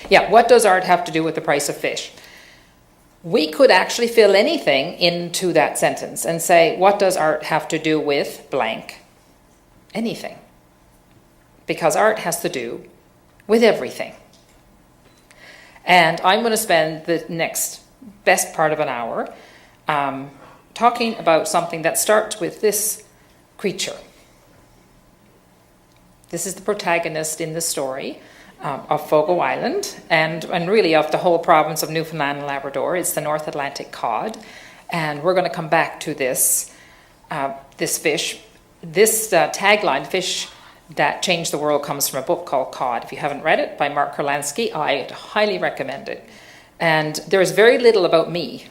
Yeah, what does art have to do with the price of fish? We could actually fill anything into that sentence and say, what does art have to do with blank? Anything. Because art has to do with everything. And I'm going to spend the next best part of an hour talking about something that starts with this creature. This is the protagonist in the story of Fogo Island and really of the whole province of Newfoundland and Labrador. It's the North Atlantic cod. And we're going to come back to this fish. This tagline, Fish That Changed the World, comes from a book called Cod. If you haven't read it, by Mark Kurlansky, I highly recommend it. And there is very little about me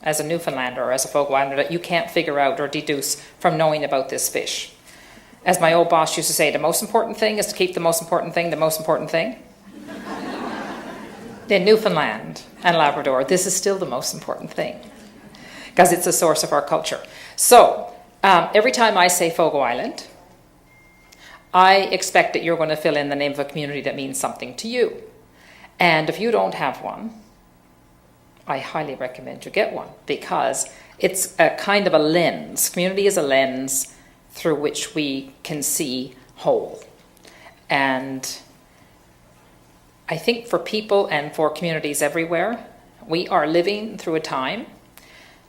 as a Newfoundlander or as a Fogo Islander that you can't figure out or deduce from knowing about this fish. As my old boss used to say, the most important thing is to keep the most important thing the most important thing. In Newfoundland and Labrador, this is still the most important thing because it's a source of our culture. So every time I say Fogo Island, I expect that you're going to fill in the name of a community that means something to you. And if you don't have one, I highly recommend you get one because it's a kind of a lens. Community is a lens through which we can see whole. And I think for people and for communities everywhere, we are living through a time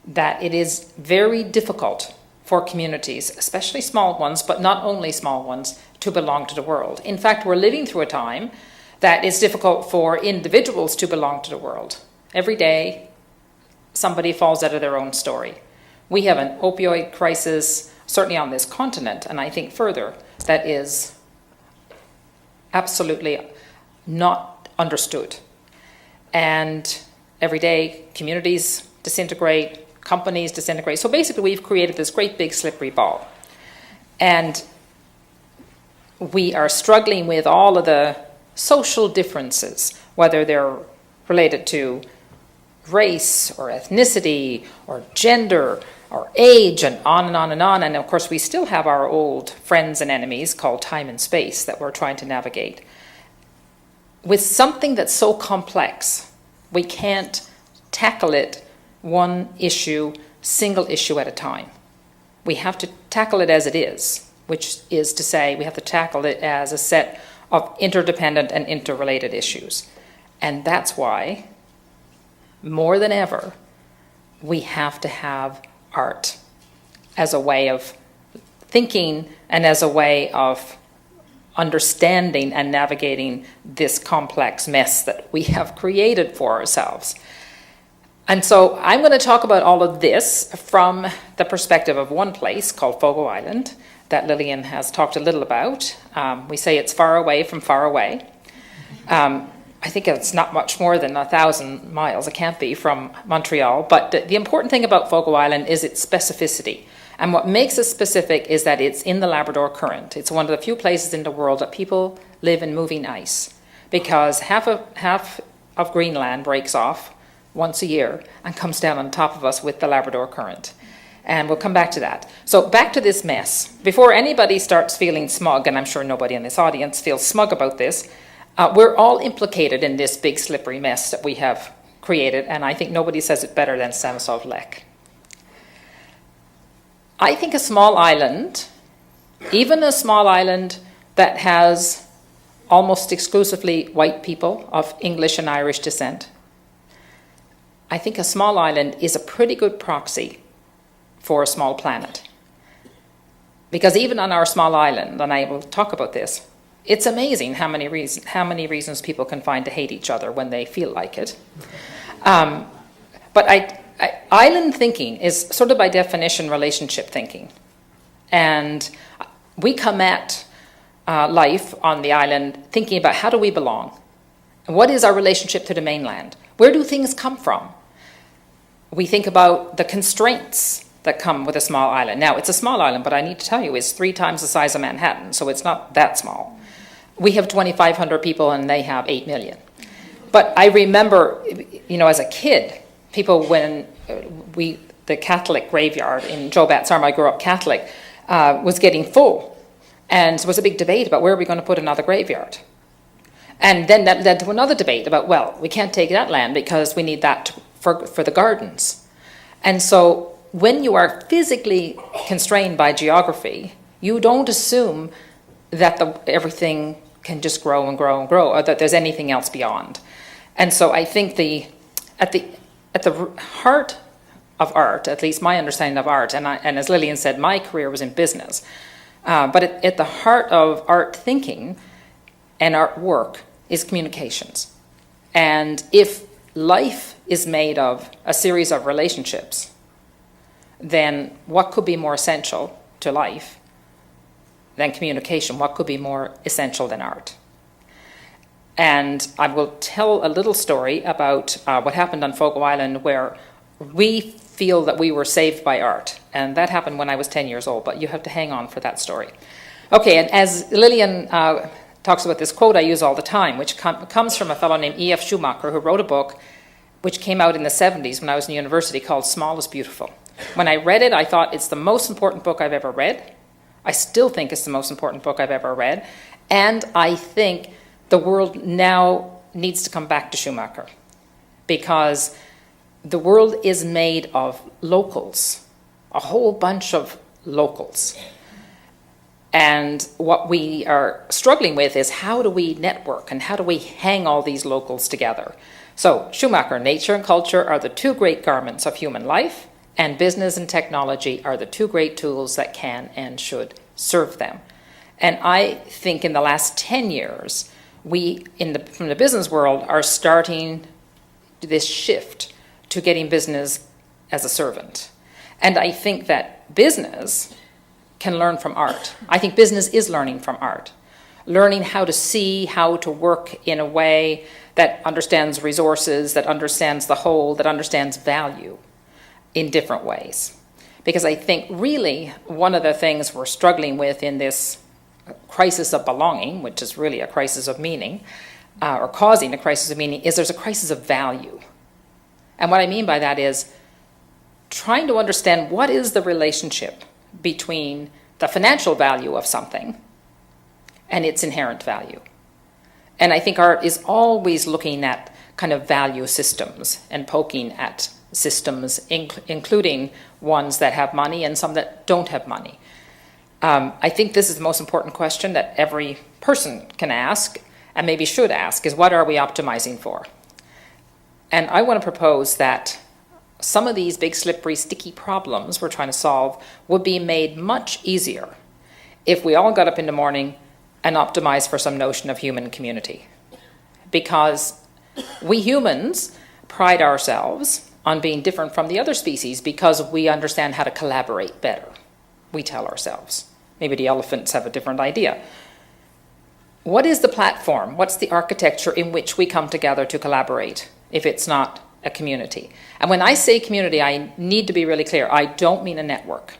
that it is very difficult for communities, especially small ones, but not only small ones, to belong to the world. In fact, we're living through a time that it's difficult for individuals to belong to the world. Every day, somebody falls out of their own story. We have an opioid crisis, certainly on this continent, and I think further, that is absolutely not understood. And every day, communities disintegrate, companies disintegrate. So basically, we've created this great big slippery ball. And we are struggling with all of the social differences, whether they're related to race or ethnicity or gender or age and on and on and on. And of course, we still have our old friends and enemies called time and space that we're trying to navigate. With something that's so complex, we can't tackle it one issue, single issue at a time. We have to tackle it as it is, which is to say we have to tackle it as a set of interdependent and interrelated issues. And that's why, more than ever, we have to have art as a way of thinking and as a way of understanding and navigating this complex mess that we have created for ourselves. And so I'm going to talk about all of this from the perspective of one place called Fogo Island that Lillian has talked a little about. We say it's far away from far away. I think it's not much more than 1,000 miles. It can't be from Montreal. But the important thing about Fogo Island is its specificity. And what makes it specific is that it's in the Labrador Current. It's one of the few places in the world that people live in moving ice, because half of Greenland breaks off once a year and comes down on top of us with the Labrador Current. And we'll come back to that. So back to this mess. Before anybody starts feeling smug, and I'm sure nobody in this audience feels smug about this, we're all implicated in this big slippery mess that we have created, and I think nobody says it better than Stanislav Lech. I think a small island, even a small island that has almost exclusively white people of English and Irish descent, I think a small island is a pretty good proxy for a small planet. Because even on our small island, and I will talk about this, it's amazing how many reasons people can find to hate each other when they feel like it. But island thinking is sort of by definition relationship thinking. And we come at life on the island thinking about how do we belong? And what is our relationship to the mainland? Where do things come from? We think about the constraints that come with a small island. Now, it's a small island, but I need to tell you, it's 3 times the size of Manhattan, so it's not that small. We have 2,500 people and they have 8 million. But I remember, as a kid, people when the Catholic graveyard in Joe Bat's Arm, I grew up Catholic, was getting full. And there was a big debate about where are we going to put another graveyard. And then that led to another debate about, well, we can't take that land because we need that for the gardens. And so when you are physically constrained by geography, you don't assume that everything can just grow and grow and grow, or that there's anything else beyond. And so I think at the heart of art, at least my understanding of art, and as Lillian said, my career was in business, but at the heart of art thinking and art work is communications. And if life is made of a series of relationships, then what could be more essential to life than communication? What could be more essential than art? And I will tell a little story about what happened on Fogo Island, where we feel that we were saved by art. And that happened when I was 10 years old, but you have to hang on for that story. Okay, and as Lillian talks about this quote I use all the time, which comes from a fellow named E.F. Schumacher, who wrote a book which came out in the 70s when I was in university, called Small is Beautiful. When I read it, I thought it's the most important book I've ever read. I still think it's the most important book I've ever read. And I think the world now needs to come back to Schumacher, because the world is made of locals, a whole bunch of locals. And what we are struggling with is, how do we network and how do we hang all these locals together? So Schumacher, nature and culture are the two great garments of human life, and business and technology are the two great tools that can and should serve them. And I think in the last 10 years, we, from the business world, are starting this shift to getting business as a servant. And I think that business can learn from art. I think business is learning from art, learning how to see, how to work in a way that understands resources, that understands the whole, that understands value in different ways. Because I think really one of the things we're struggling with in this crisis of belonging, which is really a crisis of meaning, or causing a crisis of meaning, is there's a crisis of value. And what I mean by that is trying to understand what is the relationship between the financial value of something and its inherent value. And I think art is always looking at kind of value systems and poking at systems, including ones that have money and some that don't have money. I think this is the most important question that every person can ask, and maybe should ask, is what are we optimizing for? And I want to propose that some of these big, slippery, sticky problems we're trying to solve would be made much easier if we all got up in the morning and optimized for some notion of human community. Because we humans pride ourselves on being different from the other species because we understand how to collaborate better, we tell ourselves. Maybe the elephants have a different idea. What is the platform? What's the architecture in which we come together to collaborate if it's not a community? And when I say community, I need to be really clear. I don't mean a network.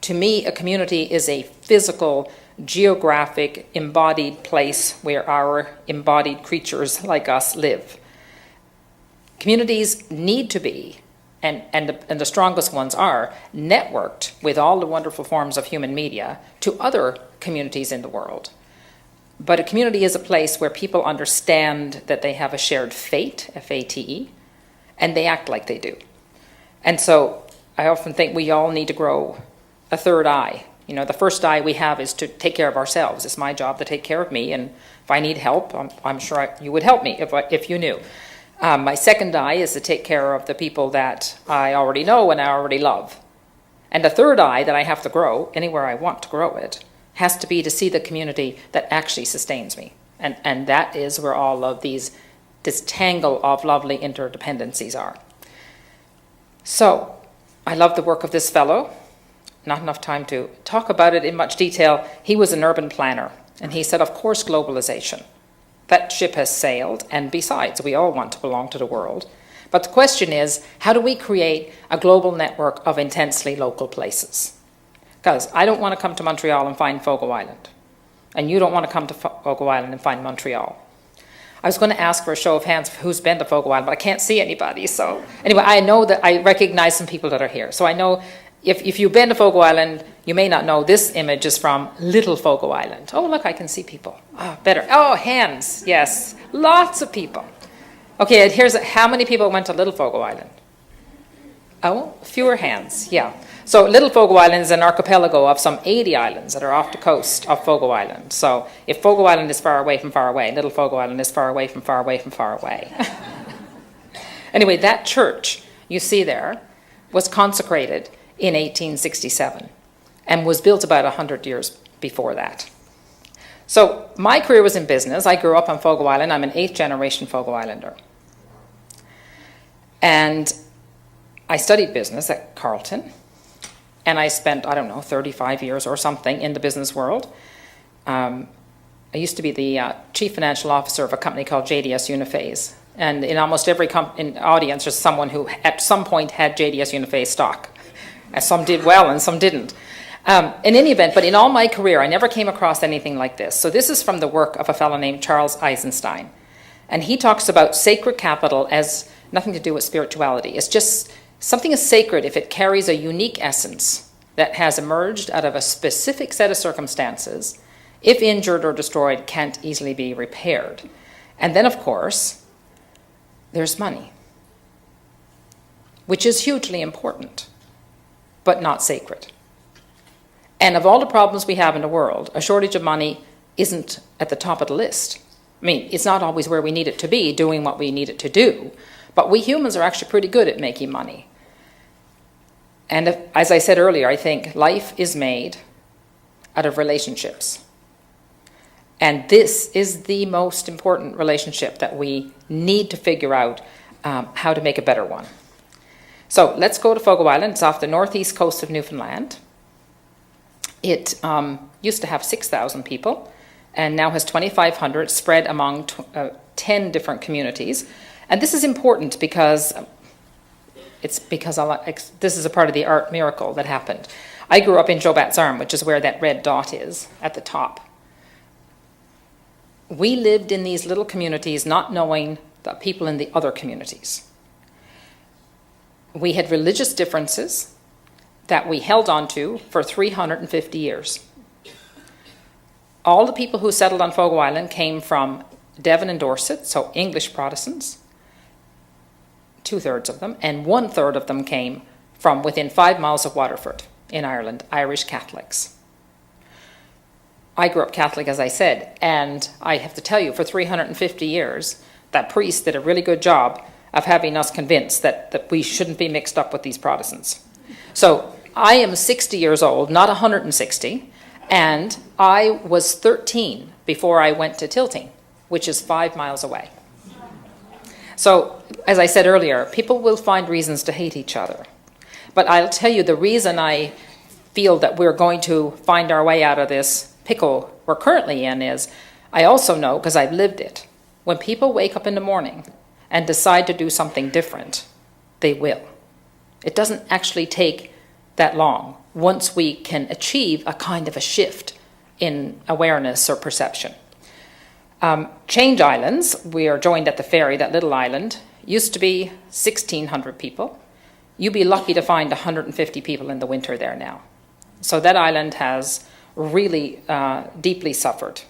To me, a community is a physical, geographic, embodied place where our embodied creatures like us live. Communities need to be, and the strongest ones are, networked with all the wonderful forms of human media to other communities in the world. But a community is a place where people understand that they have a shared fate, F-A-T-E, and they act like they do. And so I often think we all need to grow a third eye. You know, the first eye we have is to take care of ourselves. It's my job to take care of me, and if I need help, I'm sure you would help me if you knew. My second eye is to take care of the people that I already know and I already love. And the third eye that I have to grow, anywhere I want to grow it, has to be to see the community that actually sustains me. And that is where all of this tangle of lovely interdependencies are. So, I love the work of this fellow. Not enough time to talk about it in much detail. He was an urban planner, and he said, of course, globalization. That ship has sailed, and besides, we all want to belong to the world. But the question is, how do we create a global network of intensely local places? Because I don't want to come to Montreal and find Fogo Island, and you don't want to come to Fogo Island and find Montreal. I was going to ask for a show of hands of who's been to Fogo Island, but I can't see anybody. So anyway, I know that I recognize some people that are here. So I know if you've been to Fogo Island, you may not know this image is from Little Fogo Island. Oh, look, I can see people. Oh, better. Oh, hands. Yes, lots of people. Okay, here's how many people went to Little Fogo Island? Oh, fewer hands, yeah. So Little Fogo Island is an archipelago of some 80 islands that are off the coast of Fogo Island. So if Fogo Island is far away from far away, Little Fogo Island is far away from far away from far away. Anyway, that church you see there was consecrated in 1867 and was built about 100 years before that. So my career was in business. I grew up on Fogo Island. I'm an 8th generation Fogo Islander. And I studied business at Carleton. And I spent, 35 years or something in the business world. I used to be the chief financial officer of a company called JDS Uniphase. And in almost every audience, there's someone who at some point had JDS Uniphase stock. And some did well and some didn't. In any event, but in all my career, I never came across anything like this. So this is from the work of a fellow named Charles Eisenstein. And he talks about sacred capital as nothing to do with spirituality. It's just something is sacred if it carries a unique essence that has emerged out of a specific set of circumstances, if injured or destroyed, can't easily be repaired. And then, of course, there's money, which is hugely important, but not sacred. And of all the problems we have in the world, a shortage of money isn't at the top of the list. I mean, it's not always where we need it to be, doing what we need it to do, but we humans are actually pretty good at making money. And as I said earlier, I think life is made out of relationships. And this is the most important relationship that we need to figure out how to make a better one. So let's go to Fogo Island. It's off the northeast coast of Newfoundland. It used to have 6,000 people and now has 2,500 spread among 10 different communities. And this is important because this is a part of the art miracle that happened. I grew up in Jobat's Arm, which is where that red dot is at the top. We lived in these little communities not knowing the people in the other communities. We had religious differences that we held on to for 350 years. All the people who settled on Fogo Island came from Devon and Dorset, so English Protestants, 2/3 of them, and 1/3 of them came from within 5 miles of Waterford in Ireland, Irish Catholics. I grew up Catholic, as I said, and I have to tell you, for 350 years, that priest did a really good job of having us convinced that we shouldn't be mixed up with these Protestants. So I am 60 years old, not 160, and I was 13 before I went to Tilting, which is 5 miles away. So, as I said earlier, people will find reasons to hate each other. But I'll tell you the reason I feel that we're going to find our way out of this pickle we're currently in is, I also know, because I've lived it, when people wake up in the morning and decide to do something different, they will. It doesn't actually take that long once we can achieve a kind of a shift in awareness or perception. Change Islands, we are joined at the ferry, that little island, used to be 1,600 people. You'd be lucky to find 150 people in the winter there now. So that island has really deeply suffered.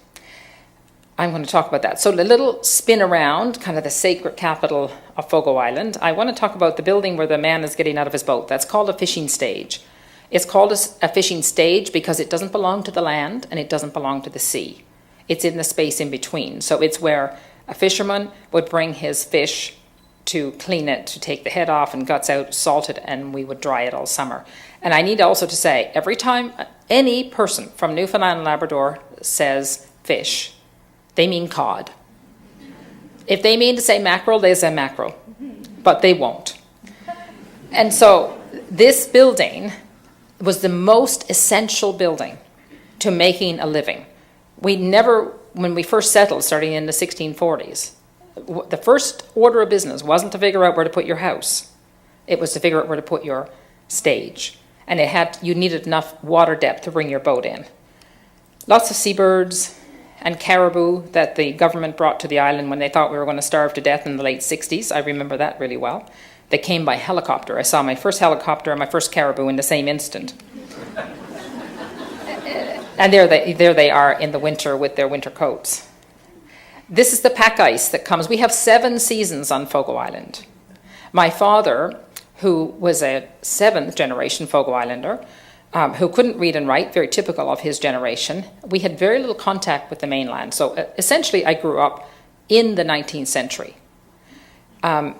I'm going to talk about that. So the little spin around, kind of the sacred capital of Fogo Island, I want to talk about the building where the man is getting out of his boat. That's called a fishing stage. It's called a fishing stage because it doesn't belong to the land and it doesn't belong to the sea. It's in the space in between. So it's where a fisherman would bring his fish to clean it, to take the head off and guts out, salt it, and we would dry it all summer. And I need also to say, every time any person from Newfoundland and Labrador says fish, they mean cod. If they mean to say mackerel, they say mackerel, but they won't. And so this building was the most essential building to making a living. We never, when we first settled, starting in the 1640s, the first order of business wasn't to figure out where to put your house. It was to figure out where to put your stage. And you needed enough water depth to bring your boat in. Lots of seabirds and caribou that the government brought to the island when they thought we were going to starve to death in the late 60s. I remember that really well. They came by helicopter. I saw my first helicopter and my first caribou in the same instant. And there they are in the winter with their winter coats. This is the pack ice that comes. We have 7 seasons on Fogo Island. My father, who was a 7th generation Fogo Islander, who couldn't read and write, very typical of his generation, we had very little contact with the mainland. So essentially I grew up in the 19th century.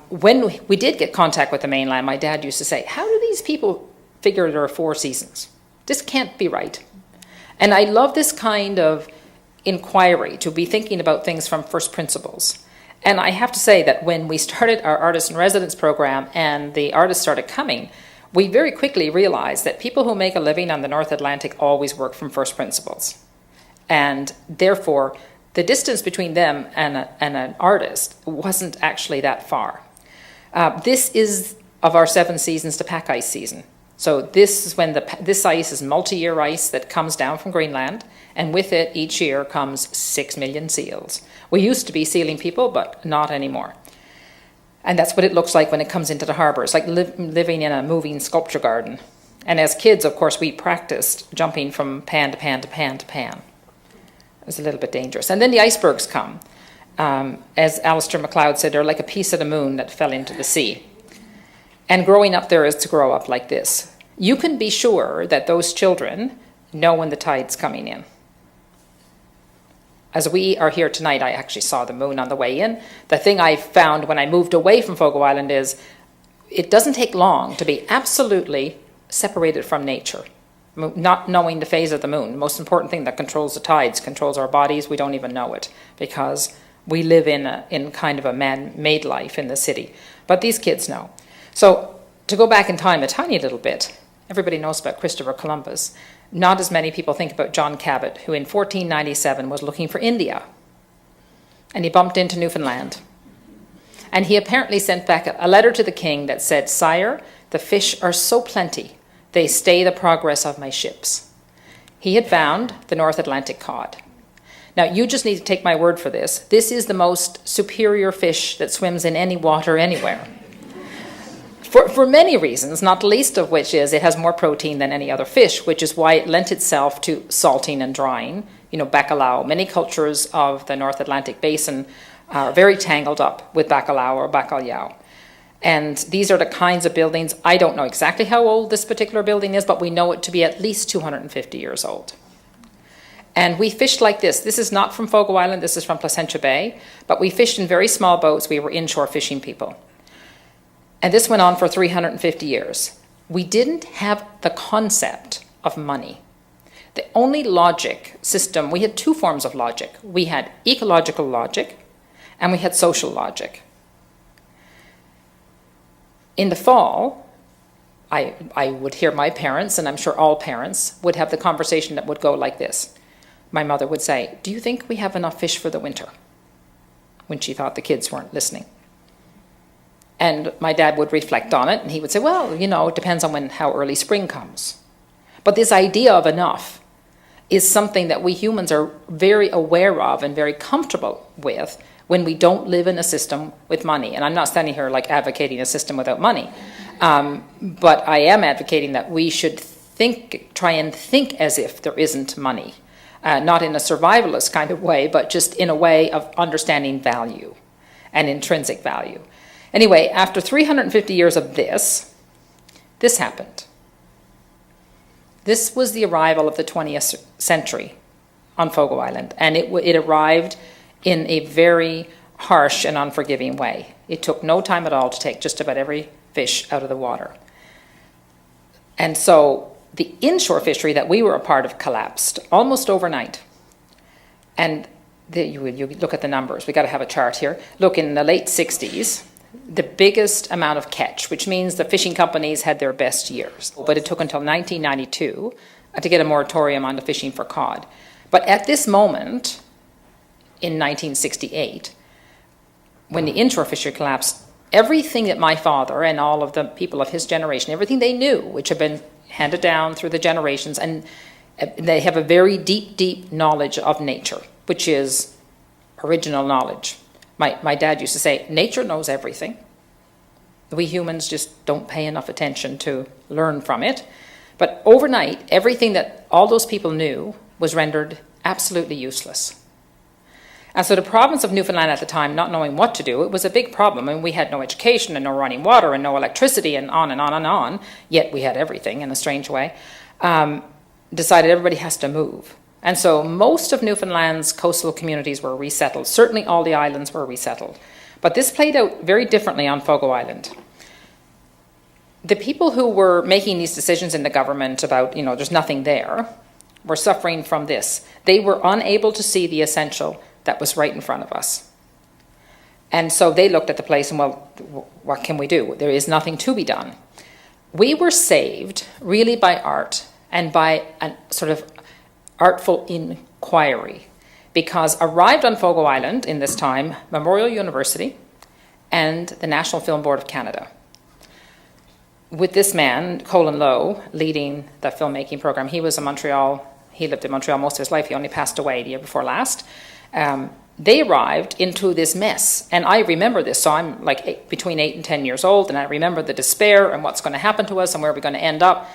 When we did get contact with the mainland, my dad used to say, how do these people figure there are 4 seasons? This can't be right. And I love this kind of inquiry, to be thinking about things from first principles. And I have to say that when we started our artist in residence program and the artists started coming, we very quickly realized that people who make a living on the North Atlantic always work from first principles. And therefore, the distance between them and an artist wasn't actually that far. This is, of our 7 seasons, the pack ice season. So this is when this ice is multi-year ice that comes down from Greenland, and with it each year comes 6 million seals. We used to be sealing people, but not anymore. And that's what it looks like when it comes into the harbor. It's like living in a moving sculpture garden. And as kids, of course, we practiced jumping from pan to pan to pan to pan. It was a little bit dangerous. And then the icebergs come. As Alistair MacLeod said, they're like a piece of the moon that fell into the sea. And growing up there is to grow up like this. You can be sure that those children know when the tide's coming in. As we are here tonight, I actually saw the moon on the way in. The thing I found when I moved away from Fogo Island is it doesn't take long to be absolutely separated from nature. Not knowing the phase of the moon, the most important thing that controls the tides, controls our bodies, we don't even know it because we live in kind of a man-made life in the city. But these kids know. So to go back in time a tiny little bit, everybody knows about Christopher Columbus. Not as many people think about John Cabot, who in 1497 was looking for India. And he bumped into Newfoundland. And he apparently sent back a letter to the king that said, "Sire, the fish are so plenty, they stay the progress of my ships." He had found the North Atlantic cod. Now, you just need to take my word for this. This is the most superior fish that swims in any water anywhere. For many reasons, not the least of which is it has more protein than any other fish, which is why it lent itself to salting and drying. You know, bacalao. Many cultures of the North Atlantic basin are very tangled up with bacalao or bacalhau. And these are the kinds of buildings. I don't know exactly how old this particular building is, but we know it to be at least 250 years old. And we fished like this. This is not from Fogo Island. This is from Placentia Bay. But we fished in very small boats. We were inshore fishing people. And this went on for 350 years. We didn't have the concept of money. The only logic system, we had 2 forms of logic. We had ecological logic and we had social logic. In the fall, I would hear my parents, and I'm sure all parents, would have the conversation that would go like this. My mother would say, "Do you think we have enough fish for the winter?" When she thought the kids weren't listening. And my dad would reflect on it, and he would say, "Well, you know, it depends on how early spring comes." But this idea of enough is something that we humans are very aware of and very comfortable with when we don't live in a system with money. And I'm not standing here like advocating a system without money, but I am advocating that we should try and think as if there isn't money, not in a survivalist kind of way, but just in a way of understanding value and intrinsic value. Anyway, after 350 years of this happened. This was the arrival of the 20th century on Fogo Island, and it arrived in a very harsh and unforgiving way. It took no time at all to take just about every fish out of the water. And so the inshore fishery that we were a part of collapsed almost overnight. And you look at the numbers. We've got to have a chart here. Look, in the late 60s, the biggest amount of catch, which means the fishing companies had their best years. But it took until 1992 to get a moratorium on the fishing for cod. But at this moment, in 1968, when the inshore fishery collapsed, everything that my father and all of the people of his generation, everything they knew, which had been handed down through the generations, and they have a very deep, deep knowledge of nature, which is original knowledge. My dad used to say, nature knows everything. We humans just don't pay enough attention to learn from it. But overnight, everything that all those people knew was rendered absolutely useless. And so the province of Newfoundland at the time, not knowing what to do, it was a big problem. And we had no education and no running water and no electricity and on and on and on, yet we had everything in a strange way, decided everybody has to move. And so most of Newfoundland's coastal communities were resettled. Certainly all the islands were resettled. But this played out very differently on Fogo Island. The people who were making these decisions in the government about, there's nothing there, were suffering from this. They were unable to see the essential that was right in front of us. And so they looked at the place and, well, what can we do? There is nothing to be done. We were saved really by art and by a sort of artful inquiry, because arrived on Fogo Island in this time, Memorial University and the National Film Board of Canada. With this man, Colin Lowe, leading the filmmaking program. He was in Montreal. He lived in Montreal most of his life. He only passed away the year before last. They arrived into this mess. And I remember this. So I'm like between 8 and 10 years old, and I remember the despair and what's going to happen to us and where we're going to end up.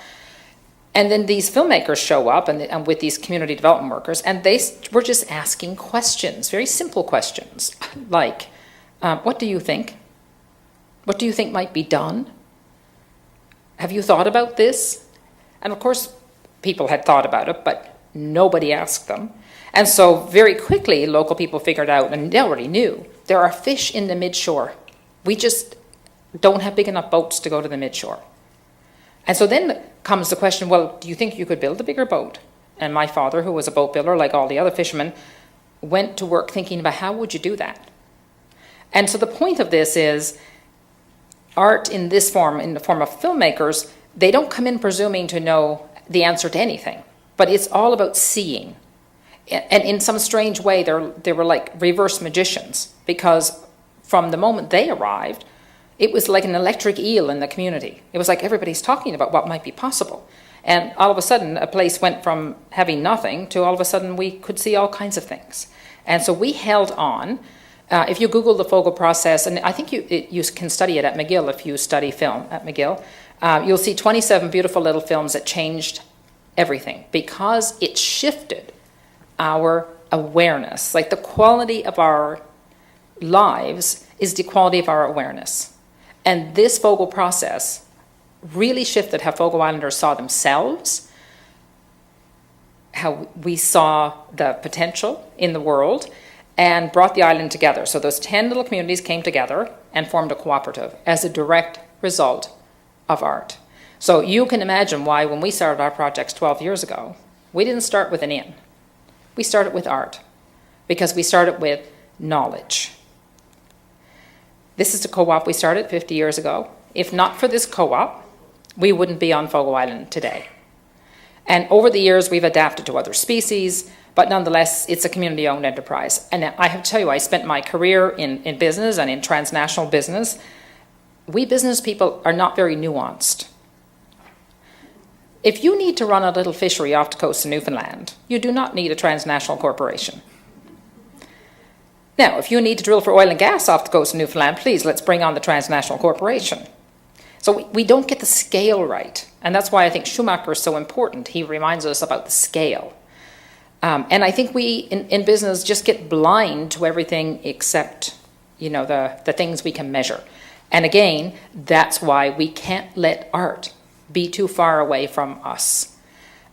And then these filmmakers show up and with these community development workers, and they were just asking questions, very simple questions, like, what do you think? What do you think might be done? Have you thought about this? And of course, people had thought about it, but nobody asked them. And so very quickly, local people figured out, and they already knew, there are fish in the midshore. We just don't have big enough boats to go to the midshore. And so then comes the question, well, do you think you could build a bigger boat? And my father, who was a boat builder like all the other fishermen, went to work thinking about how would you do that? And so the point of this is art in this form, in the form of filmmakers, they don't come in presuming to know the answer to anything, but it's all about seeing. And in some strange way, they were like reverse magicians, because from the moment they arrived, it was like an electric eel in the community. It was like everybody's talking about what might be possible. And all of a sudden, a place went from having nothing to all of a sudden we could see all kinds of things. And so we held on. If you Google the Fogo process, and I think you can study it at Mcgill if you study film at Mcgill, you'll see 27 beautiful little films that changed everything because it shifted our awareness. Like the quality of our lives is the quality of our awareness. And this Fogo process really shifted how Fogo Islanders saw themselves, how we saw the potential in the world, and brought the island together. So those 10 little communities came together and formed a cooperative as a direct result of art. So you can imagine why when we started our projects 12 years ago, we didn't start with an inn. We started with art because we started with knowledge. This is the co-op we started 50 years ago. If not for this co-op, we wouldn't be on Fogo Island today. And over the years, we've adapted to other species, but nonetheless, it's a community-owned enterprise. And I have to tell you, I spent my career in business and in transnational business. We business people are not very nuanced. If you need to run a little fishery off the coast of Newfoundland, you do not need a transnational corporation. Now, if you need to drill for oil and gas off the coast of Newfoundland, please, let's bring on the transnational corporation. So we don't get the scale right. And that's why I think Schumacher is so important. He reminds us about the scale. And I think we, in business, just get blind to everything except, the things we can measure. And again, that's why we can't let art be too far away from us.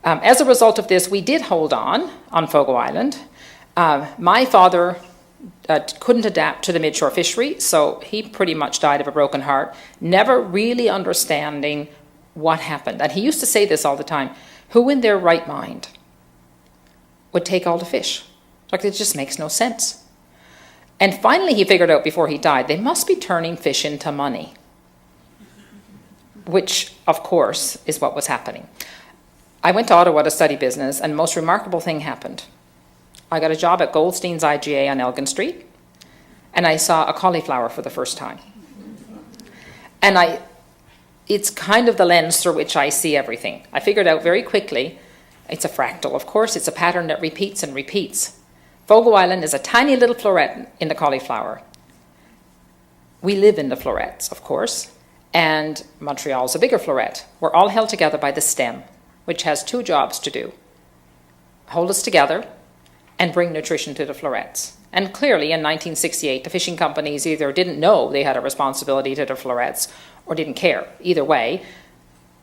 As a result of this, we did hold on Fogo Island. My father couldn't adapt to the midshore fishery, so he pretty much died of a broken heart, never really understanding what happened. And he used to say this all the time, who in their right mind would take all the fish? Like, it just makes no sense. And finally he figured out before he died, they must be turning fish into money, which, of course, is what was happening. I went to Ottawa to study business, and the most remarkable thing happened. I got a job at Goldstein's IGA on Elgin Street, and I saw a cauliflower for the first time. And it's kind of the lens through which I see everything. I figured out very quickly, it's a fractal, of course, it's a pattern that repeats and repeats. Fogo Island is a tiny little floret in the cauliflower. We live in the florets, of course, and Montreal is a bigger floret. We're all held together by the stem, which has two jobs to do: hold us together and bring nutrition to the florets. And clearly in 1968, the fishing companies either didn't know they had a responsibility to the florets or didn't care. Either way,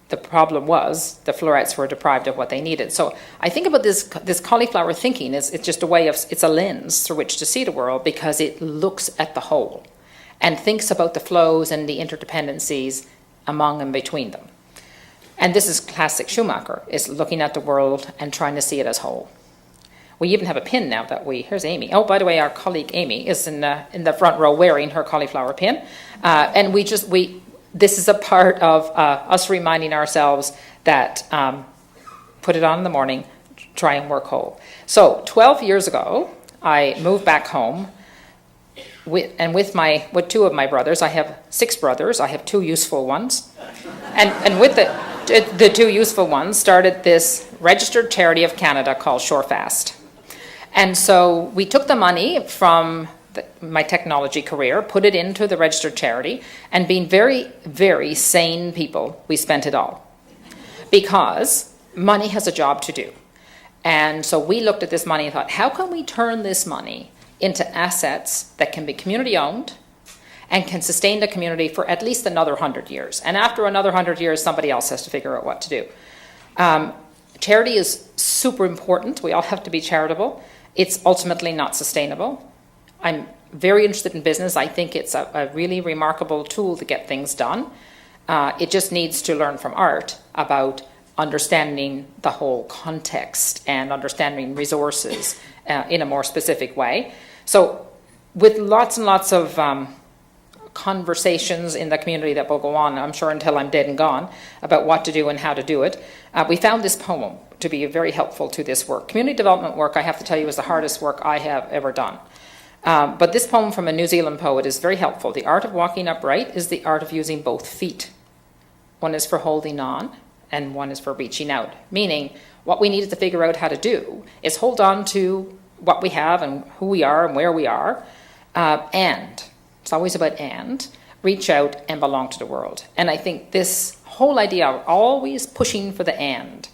the problem was the florets were deprived of what they needed. So I think about this cauliflower thinking is it's just a way of, it's a lens through which to see the world, because it looks at the whole and thinks about the flows and the interdependencies among and between them. And this is classic Schumacher, is looking at the world and trying to see it as whole. We even have a pin now that here's Amy. Oh, by the way, our colleague Amy is in the front row wearing her cauliflower pin. And this is a part of us reminding ourselves that put it on in the morning, try and work whole. So 12 years ago, I moved back home with two of my brothers. I have 6 brothers. I have 2 useful ones. And with the 2 useful ones, started this registered charity of Canada called Shorefast. And so we took the money from my technology career, put it into the registered charity, and being very, very sane people, we spent it all. Because money has a job to do. And so we looked at this money and thought, how can we turn this money into assets that can be community owned and can sustain the community for at least another 100 years. And after another 100 years, somebody else has to figure out what to do. Charity is super important. We all have to be charitable. It's ultimately not sustainable. I'm very interested in business. I think it's a really remarkable tool to get things done. It just needs to learn from art about understanding the whole context and understanding resources in a more specific way. So with lots and lots of conversations in the community that will go on, I'm sure until I'm dead and gone, about what to do and how to do it, we found this poem to be very helpful to this work. Community development work, I have to tell you, is the hardest work I have ever done. But this poem from a New Zealand poet is very helpful. The art of walking upright is the art of using both feet. One is for holding on, and one is for reaching out. Meaning, what we needed to figure out how to do is hold on to what we have and who we are and where we are, and, it's always about and, reach out and belong to the world. And I think this whole idea of always pushing for the and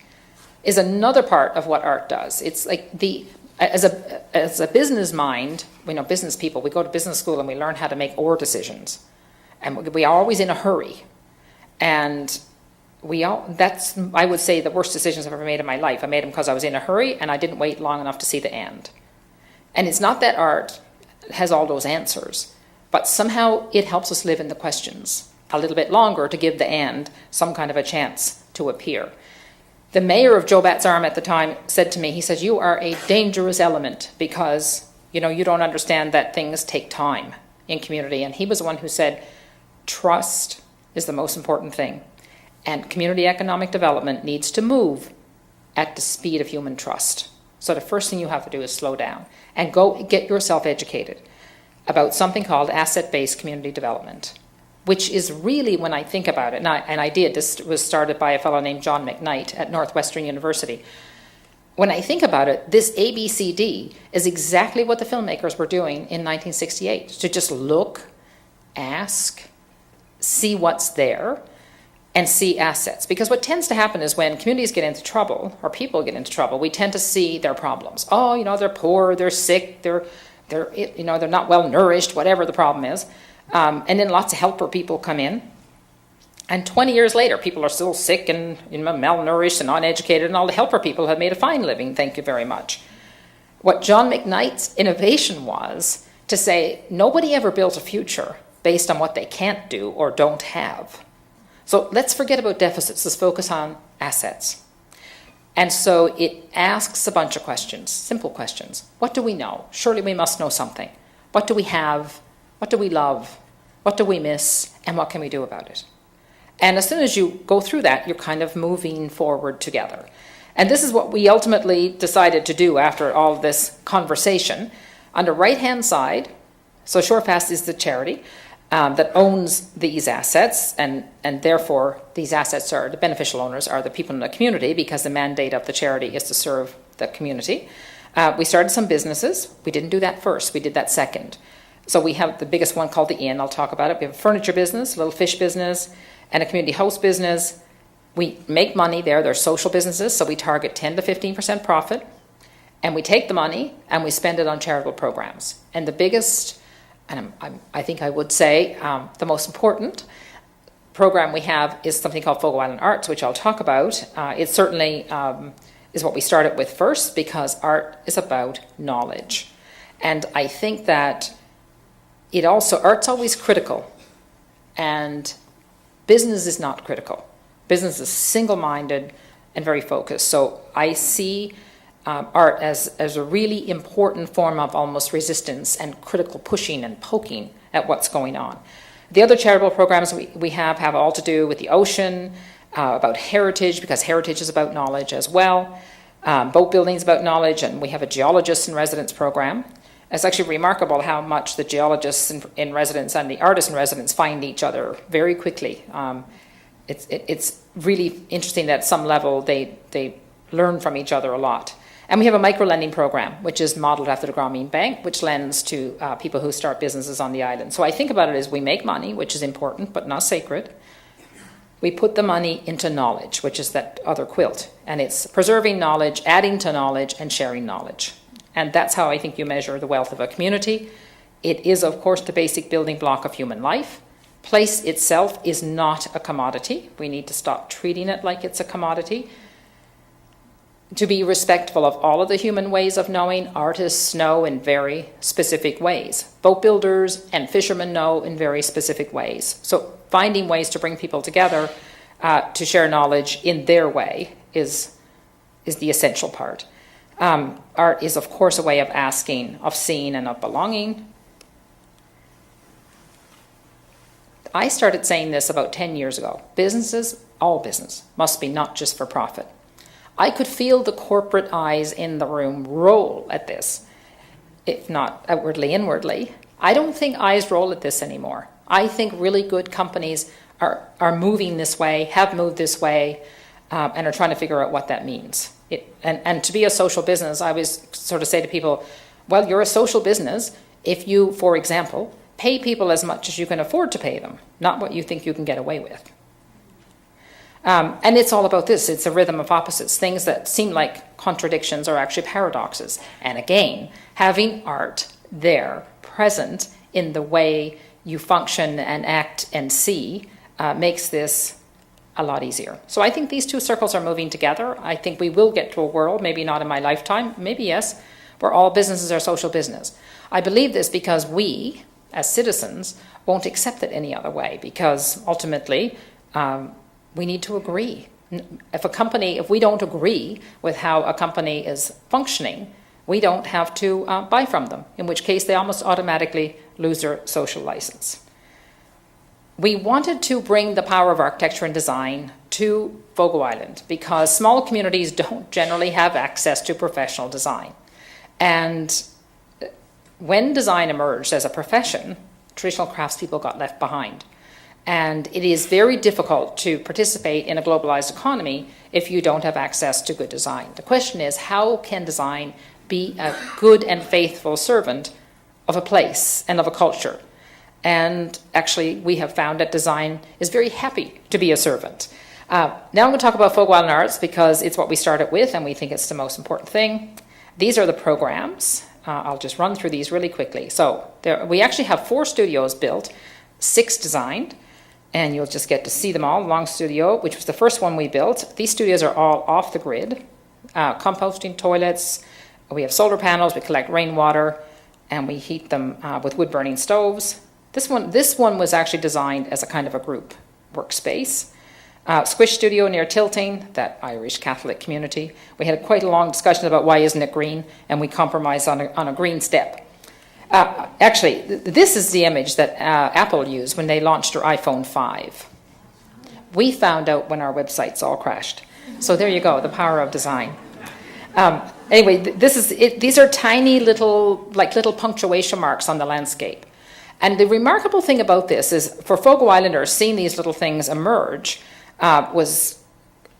is another part of what art does. It's like as a business mind, business people, we go to business school and we learn how to make or decisions. And we are always in a hurry. And that's, I would say, the worst decisions I've ever made in my life. I made them because I was in a hurry and I didn't wait long enough to see the end. And it's not that art has all those answers, but somehow it helps us live in the questions a little bit longer to give the end some kind of a chance to appear. The mayor of Jobat's Arm at the time said to me, he says, you are a dangerous element because, you don't understand that things take time in community. And he was the one who said, trust is the most important thing. And community economic development needs to move at the speed of human trust. So the first thing you have to do is slow down and go get yourself educated about something called asset-based community development, which is really, when I think about it, this was started by a fellow named John McKnight at Northwestern University. When I think about it, this ABCD is exactly what the filmmakers were doing in 1968, to just look, ask, see what's there, and see assets. Because what tends to happen is when communities get into trouble, or people get into trouble, we tend to see their problems. Oh, they're poor, they're sick, they're not well nourished, whatever the problem is. And then lots of helper people come in. And 20 years later, people are still sick and malnourished and uneducated, and all the helper people have made a fine living, thank you very much. What John McKnight's innovation was to say, nobody ever built a future based on what they can't do or don't have. So let's forget about deficits, let's focus on assets. And so it asks a bunch of questions, simple questions. What do we know? Surely we must know something. What do we have? What do we love? What do we miss? And what can we do about it? And as soon as you go through that, you're kind of moving forward together. And this is what we ultimately decided to do after all this conversation. On the right-hand side, so Shorefast is the charity that owns these assets, and therefore these assets are, the beneficial owners are the people in the community, because the mandate of the charity is to serve the community. We started some businesses. We didn't do that first, we did that second. So we have the biggest one called the Inn. I'll talk about it. We have a furniture business, a little fish business, and a community house business. We make money there. They're social businesses, so we target 10 to 15% profit. And we take the money and we spend it on charitable programs. And the biggest, and I think I would say the most important program we have is something called Fogo Island Arts, which I'll talk about. It certainly is what we started with first, because art is about knowledge. And I think that art's always critical, and business is not critical. Business is single-minded and very focused. So I see art as a really important form of almost resistance and critical pushing and poking at what's going on. The other charitable programs we have all to do with the ocean, about heritage, because heritage is about knowledge as well. Boat building is about knowledge, and we have a geologist in residence program. It's actually remarkable how much the geologists in residence and the artists in residence find each other very quickly. It's really interesting that at some level they learn from each other a lot. And we have a micro-lending program, which is modeled after the Grameen Bank, which lends to people who start businesses on the island. So I think about it as we make money, which is important, but not sacred. We put the money into knowledge, which is that other quilt. And it's preserving knowledge, adding to knowledge, and sharing knowledge. And that's how I think you measure the wealth of a community. It is, of course, the basic building block of human life. Place itself is not a commodity. We need to stop treating it like it's a commodity. To be respectful of all of the human ways of knowing, artists know in very specific ways. Boat builders and fishermen know in very specific ways. So finding ways to bring people together to share knowledge in their way is the essential part. Art is, of course, a way of asking, of seeing, and of belonging. I started saying this about 10 years ago. Businesses, all business, must be not just for profit. I could feel the corporate eyes in the room roll at this, if not outwardly, inwardly. I don't think eyes roll at this anymore. I think really good companies are moving this way, have moved this way, and are trying to figure out what that means. And to be a social business, I always sort of say to people, well, you're a social business if you, for example, pay people as much as you can afford to pay them, not what you think you can get away with. And it's all about this. It's a rhythm of opposites. Things that seem like contradictions are actually paradoxes. And again, having art there, present in the way you function and act and see, makes this a lot easier. So I think these two circles are moving together. I think we will get to a world, maybe not in my lifetime, maybe yes, where all businesses are social business. I believe this because we, as citizens, won't accept it any other way, because ultimately we need to agree. If we don't agree with how a company is functioning, we don't have to buy from them, in which case they almost automatically lose their social license. We wanted to bring the power of architecture and design to Fogo Island because small communities don't generally have access to professional design. And when design emerged as a profession, traditional craftspeople got left behind. And it is very difficult to participate in a globalized economy if you don't have access to good design. The question is, how can design be a good and faithful servant of a place and of a culture? And actually, we have found that design is very happy to be a servant. Now I'm going to talk about Fogo Island Arts because it's what we started with and we think it's the most important thing. These are the programs. I'll just run through these really quickly. So we actually have 4 studios built, 6 designed, and you'll just get to see them all. Long Studio, which was the first one we built. These studios are all off the grid. Composting toilets. We have solar panels. We collect rainwater, and we heat them with wood-burning stoves. This one was actually designed as a kind of a group workspace. Squish Studio near Tilting, that Irish Catholic community. We had quite a long discussion about why isn't it green, and we compromised on a green step. Actually, this is the image that Apple used when they launched their iPhone 5. We found out when our websites all crashed. So there you go, the power of design. Anyway, this is it. These are tiny little punctuation marks on the landscape. And the remarkable thing about this is, for Fogo Islanders, seeing these little things emerge was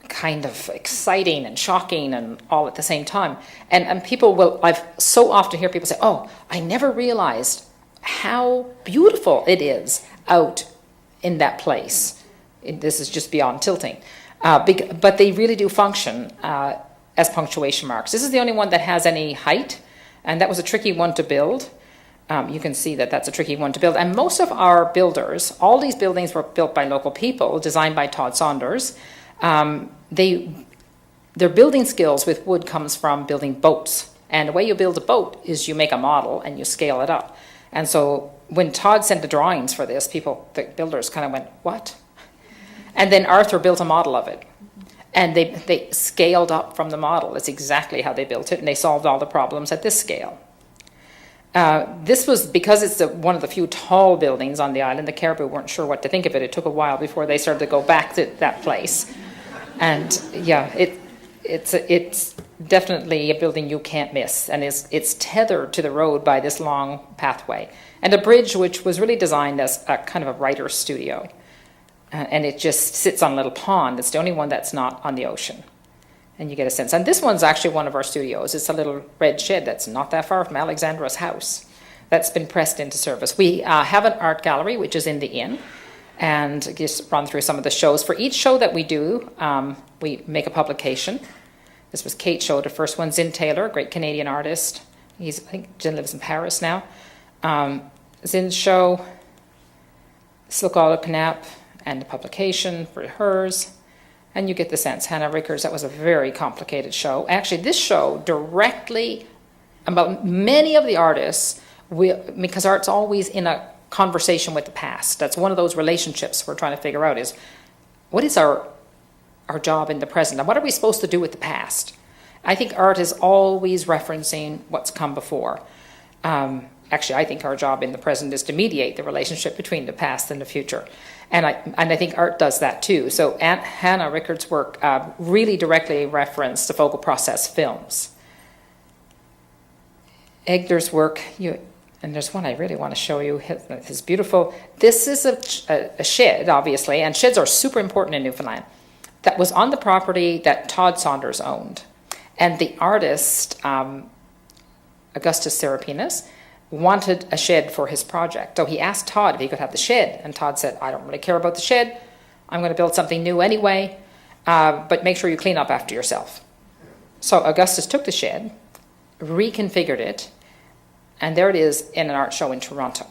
kind of exciting and shocking and all at the same time. And people I've so often hear people say, oh, I never realized how beautiful it is out in that place. This is just beyond tilting. But they really do function as punctuation marks. This is the only one that has any height, and that was a tricky one to build. You can see that that's a tricky one to build. And most of our builders, all these buildings were built by local people, designed by Todd Saunders. Their building skills with wood comes from building boats. And the way you build a boat is you make a model and you scale it up. And so when Todd sent the drawings for this, the builders kind of went, what? And then Arthur built a model of it. And they scaled up from the model. It's exactly how they built it, and they solved all the problems at this scale. This was, because it's one of the few tall buildings on the island, the Kerbel weren't sure what to think of it. It took a while before they started to go back to that place. And yeah, it's definitely a building you can't miss, and it's tethered to the road by this long pathway. And a bridge which was really designed as a kind of a writer's studio. And it just sits on a little pond. It's the only one that's not on the ocean. And you get a sense. And this one's actually one of our studios. It's a little red shed that's not that far from Alexandra's house. That's been pressed into service. We have an art gallery, which is in the inn. And just run through some of the shows. For each show that we do, we make a publication. This was Kate's show, the first one. Zin Taylor, a great Canadian artist. I think Jen lives in Paris now. Zin's show, Slukala Knapp, and the publication for hers. And you get the sense. Hannah Rickers, that was a very complicated show. Actually, this show directly about many of the artists, because art's always in a conversation with the past. That's one of those relationships we're trying to figure out is, what is our job in the present? And what are we supposed to do with the past? I think art is always referencing what's come before. Actually, I think our job in the present is to mediate the relationship between the past and the future. And I think art does that too. So Hannah Rickard's work really directly referenced the Fogo process films. Egder's work, and there's one I really want to show you, his beautiful. This is a shed, obviously, and sheds are super important in Newfoundland. That was on the property that Todd Saunders owned. And the artist, Augustus Serapinas, wanted a shed for his project. So he asked Todd if he could have the shed. And Todd said, I don't really care about the shed. I'm going to build something new anyway, but make sure you clean up after yourself. So Augustus took the shed, reconfigured it, and there it is in an art show in Toronto.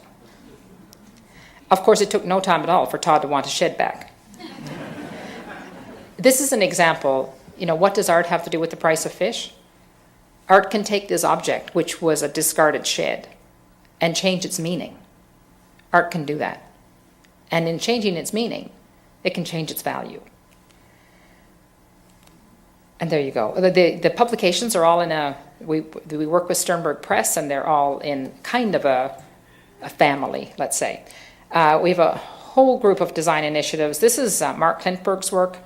Of course, it took no time at all for Todd to want a shed back. This is an example. What does art have to do with the price of fish? Art can take this object, which was a discarded shed, and change its meaning. Art can do that. And in changing its meaning, it can change its value. And there you go. The publications are all in we work with Sternberg Press, and they're all in kind of a family, let's say. We have a whole group of design initiatives. This is Mark Klintberg's work.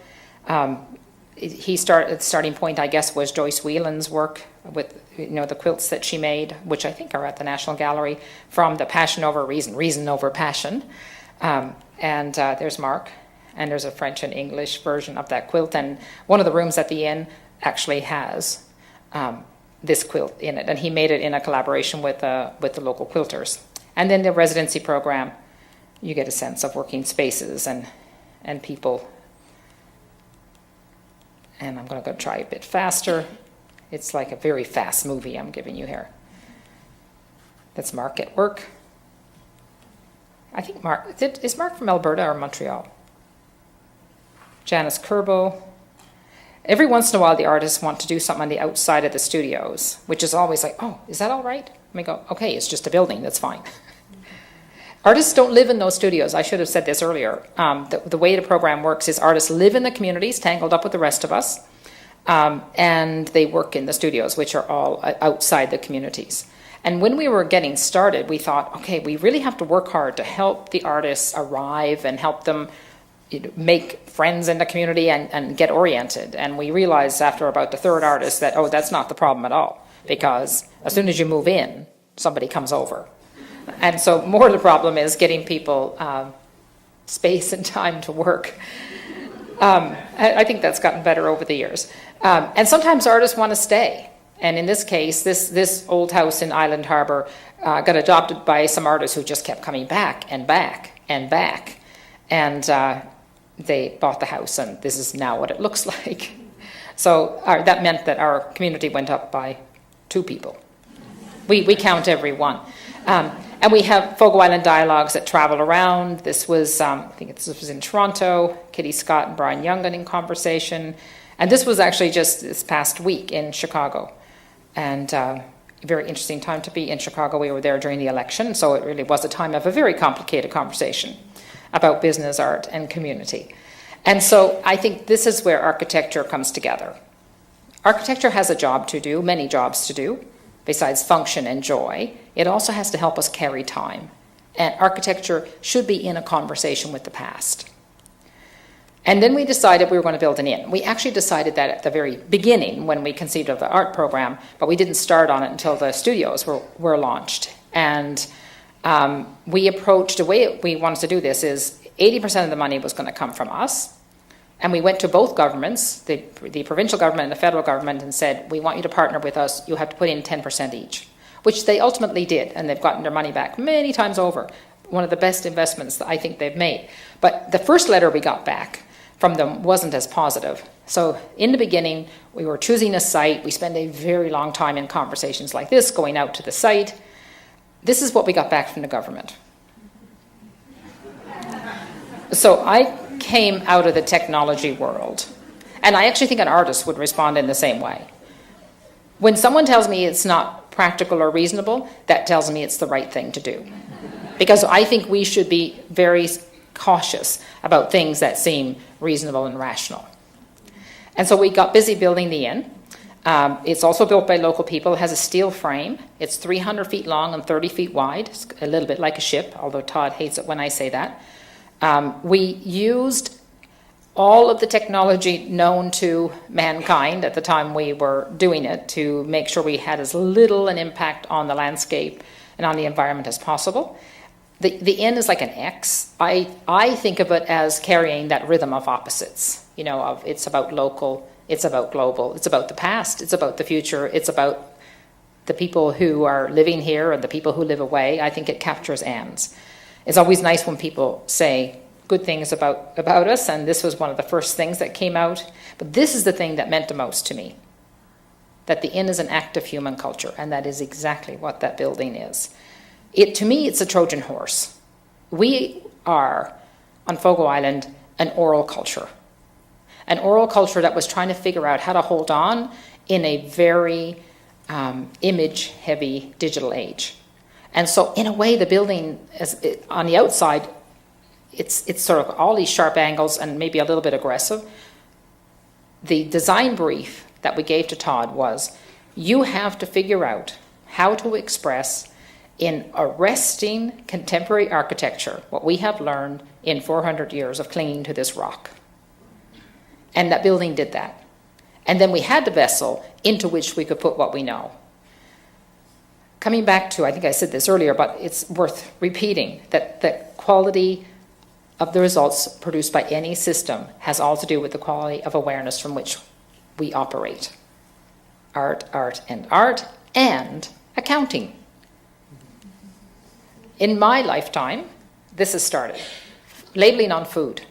The starting point, I guess, was Joyce Whelan's work with the quilts that she made, which I think are at the National Gallery, from the Passion Over Reason, Reason Over Passion. And there's Mark, and there's a French and English version of that quilt. And one of the rooms at the inn actually has this quilt in it, and he made it in a collaboration with the local quilters. And then the residency program, you get a sense of working spaces and people. And I'm going to go try a bit faster. It's like a very fast movie I'm giving you here. That's Mark at work. I think is Mark from Alberta or Montreal? Janice Kerbel. Every once in a while, the artists want to do something on the outside of the studios, which is always like, oh, is that all right? And we go, okay, it's just a building, that's fine. Artists don't live in those studios. I should have said this earlier. The way the program works is artists live in the communities, tangled up with the rest of us, and they work in the studios, which are all outside the communities. And when we were getting started, we thought, okay, we really have to work hard to help the artists arrive and help them make friends in the community and get oriented. And we realized after about the third artist that, oh, that's not the problem at all, because as soon as you move in, somebody comes over. And so more of the problem is getting people space and time to work. I think that's gotten better over the years. And sometimes artists want to stay. And in this case, this old house in Island Harbour got adopted by some artists who just kept coming back and back and back. And they bought the house, and this is now what it looks like. So that meant that our community went up by 2 people. We count every one. And we have Fogo Island dialogues that travel around. This was, I think this was in Toronto, Kitty Scott and Brian Jungen in conversation. And this was actually just this past week in Chicago. And a very interesting time to be in Chicago. We were there during the election, so it really was a time of a very complicated conversation about business, art, and community. And so I think this is where architecture comes together. Architecture has a job to do, many jobs to do, besides function and joy. It also has to help us carry time. And architecture should be in a conversation with the past. And then we decided we were going to build an inn. We actually decided that at the very beginning when we conceived of the art program, but we didn't start on it until the studios were launched. And we approached, the way we wanted to do this is 80% of the money was going to come from us. And we went to both governments, the provincial government and the federal government, and said, we want you to partner with us. You have to put in 10% each, which they ultimately did. And they've gotten their money back many times over. One of the best investments that I think they've made. But the first letter we got back from them wasn't as positive. So in the beginning, we were choosing a site. We spent a very long time in conversations like this, going out to the site. This is what we got back from the government. So I came out of the technology world, and I actually think an artist would respond in the same way. When someone tells me it's not practical or reasonable, that tells me it's the right thing to do. Because I think we should be very cautious about things that seem reasonable and rational. And so we got busy building the inn. It's also built by local people. It has a steel frame. It's 300 feet long and 30 feet wide. It's a little bit like a ship, although Todd hates it when I say that. We used all of the technology known to mankind at the time we were doing it to make sure we had as little an impact on the landscape and on the environment as possible. The inn is like an X. I think of it as carrying that rhythm of opposites, of it's about local, it's about global, it's about the past, it's about the future, it's about the people who are living here and the people who live away. I think it captures ands. It's always nice when people say good things about us, and this was one of the first things that came out. But this is the thing that meant the most to me, that the inn is an act of human culture, and that is exactly what that building is. To me, it's a Trojan horse. We are, on Fogo Island, an oral culture. An oral culture that was trying to figure out how to hold on in a very image-heavy digital age. And so, in a way, the building, on the outside, it's sort of all these sharp angles and maybe a little bit aggressive. The design brief that we gave to Todd was, you have to figure out how to express in arresting contemporary architecture what we have learned in 400 years of clinging to this rock. And that building did that. And then we had the vessel into which we could put what we know. Coming back to, I think I said this earlier, but it's worth repeating, that the quality of the results produced by any system has all to do with the quality of awareness from which we operate. Art, and accounting. In my lifetime, this has started. Labeling on food.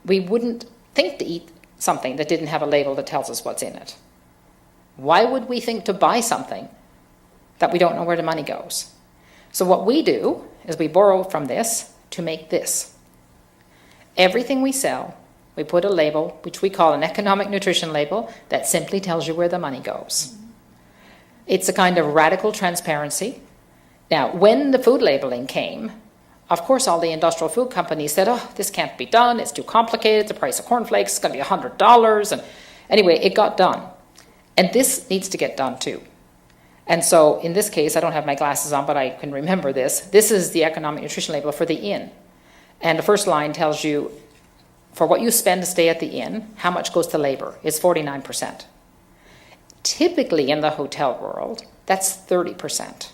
We wouldn't think to eat something that didn't have a label that tells us what's in it. Why would we think to buy something that we don't know where the money goes? So what we do is we borrow from this to make this. Everything we sell, we put a label, which we call an economic nutrition label, that simply tells you where the money goes. It's a kind of radical transparency. Now, when the food labeling came, of course, all the industrial food companies said, oh, this can't be done, it's too complicated, the price of cornflakes is going to be $100. And anyway, it got done. And this needs to get done too. And so in this case, I don't have my glasses on, but I can remember this. This is the economic nutrition label for the inn. And the first line tells you, for what you spend to stay at the inn, how much goes to labor? It's 49%. Typically in the hotel world, that's 30%.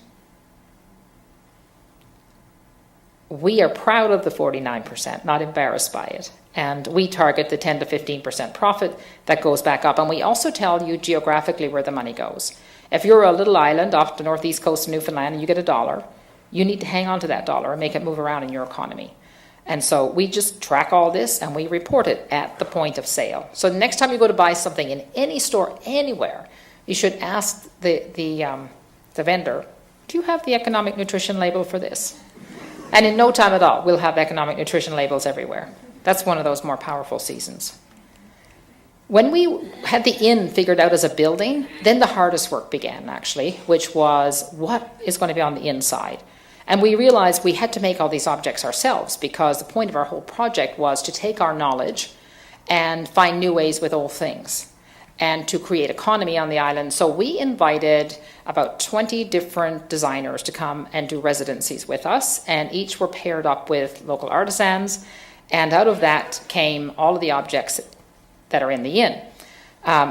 We are proud of the 49%, not embarrassed by it. And we target the 10 to 15% profit that goes back up. And we also tell you geographically where the money goes. If you're a little island off the northeast coast of Newfoundland and you get $1, you need to hang on to that dollar and make it move around in your economy. And so we just track all this and we report it at the point of sale. So the next time you go to buy something in any store, anywhere, you should ask the vendor, do you have the economic nutrition label for this? And in no time at all, we'll have economic nutrition labels everywhere. That's one of those more powerful seasons. When we had the inn figured out as a building, then the hardest work began, actually, which was what is going to be on the inside. And we realized we had to make all these objects ourselves because the point of our whole project was to take our knowledge and find new ways with old things and to create economy on the island. So we invited about 20 different designers to come and do residencies with us, and each were paired up with local artisans, and out of that came all of the objects that are in the inn.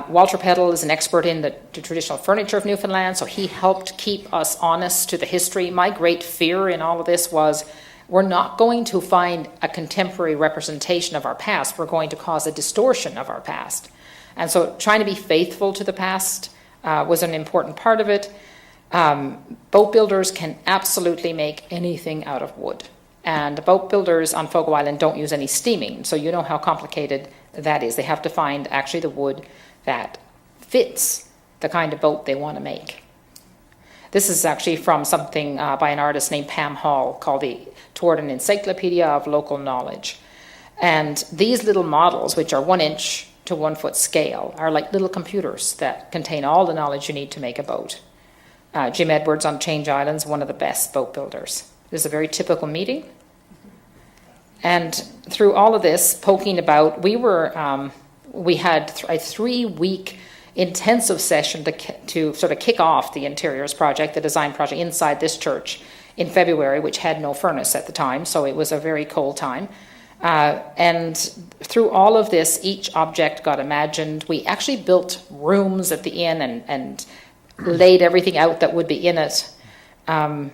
Walter Peddle is an expert in the traditional furniture of Newfoundland, so he helped keep us honest to the history. My great fear in all of this was we're not going to find a contemporary representation of our past. We're going to cause a distortion of our past. And so trying to be faithful to the past was an important part of it. Boat builders can absolutely make anything out of wood. And boat builders on Fogo Island don't use any steaming, so you know how complicated that is. They have to find actually the wood that fits the kind of boat they want to make. This is actually from something by an artist named Pam Hall called Toward an Encyclopedia of Local Knowledge. And these little models, which are 1 inch to 1 foot scale, are like little computers that contain all the knowledge you need to make a boat. Jim Edwards on Change Islands, one of the best boat builders. This is a very typical meeting. And through all of this, poking about, we had a 3-week intensive session to sort of kick off the interiors project, the design project inside this church in February, which had no furnace at the time, so it was a very cold time. And through all of this, each object got imagined. We actually built rooms at the inn and laid everything out that would be in it. And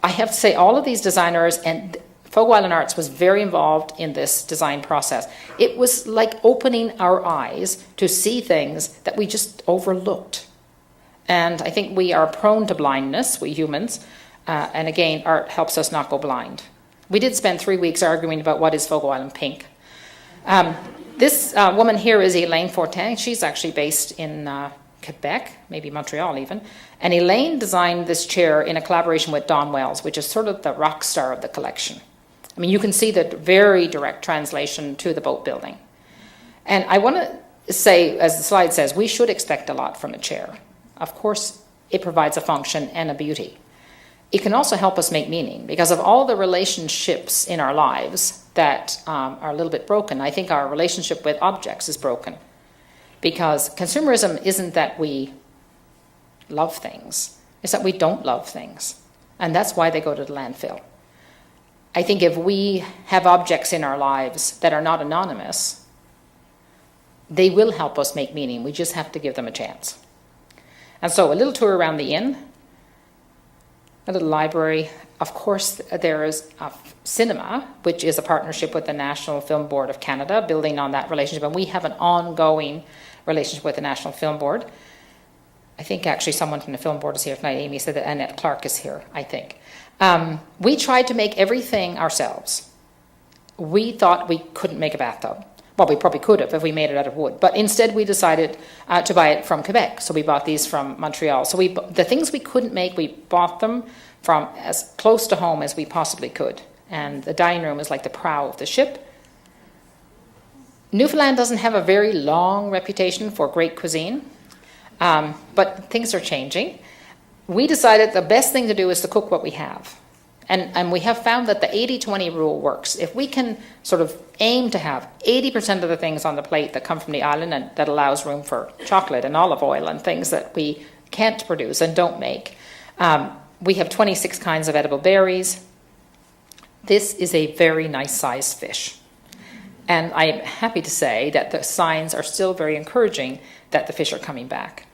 I have to say, all of these designers, and Fogo Island Arts was very involved in this design process. It was like opening our eyes to see things that we just overlooked. And I think we are prone to blindness, we humans. And again, art helps us not go blind. We did spend 3 weeks arguing about what is Fogo Island pink. This woman here is Elaine Fortin. She's actually based in Quebec, maybe Montreal even. And Elaine designed this chair in a collaboration with Don Wells, which is sort of the rock star of the collection. I mean, you can see the very direct translation to the boat building. And I want to say, as the slide says, we should expect a lot from a chair. Of course, it provides a function and a beauty. It can also help us make meaning, because of all the relationships in our lives that are a little bit broken, I think our relationship with objects is broken. Because consumerism isn't that we love things, it's that we don't love things. And that's why they go to the landfill. I think if we have objects in our lives that are not anonymous, they will help us make meaning. We just have to give them a chance. And so a little tour around the inn, a little library. Of course, there is a cinema, which is a partnership with the National Film Board of Canada, building on that relationship. And we have an ongoing relationship with the National Film Board. I think actually someone from the Film Board is here tonight. Amy said that Annette Clarke is here, I think. We tried to make everything ourselves. We thought we couldn't make a bathtub. Well, we probably could have if we made it out of wood. But instead we decided to buy it from Quebec. So we bought these from Montreal. So the things we couldn't make, we bought them from as close to home as we possibly could. And the dining room is like the prow of the ship. Newfoundland doesn't have a very long reputation for great cuisine, but things are changing. We decided the best thing to do is to cook what we have. And we have found that the 80-20 rule works. If we can sort of aim to have 80% of the things on the plate that come from the island, and that allows room for chocolate and olive oil and things that we can't produce and don't make. We have 26 kinds of edible berries. This is a very nice sized fish. And I am happy to say that the signs are still very encouraging that the fish are coming back.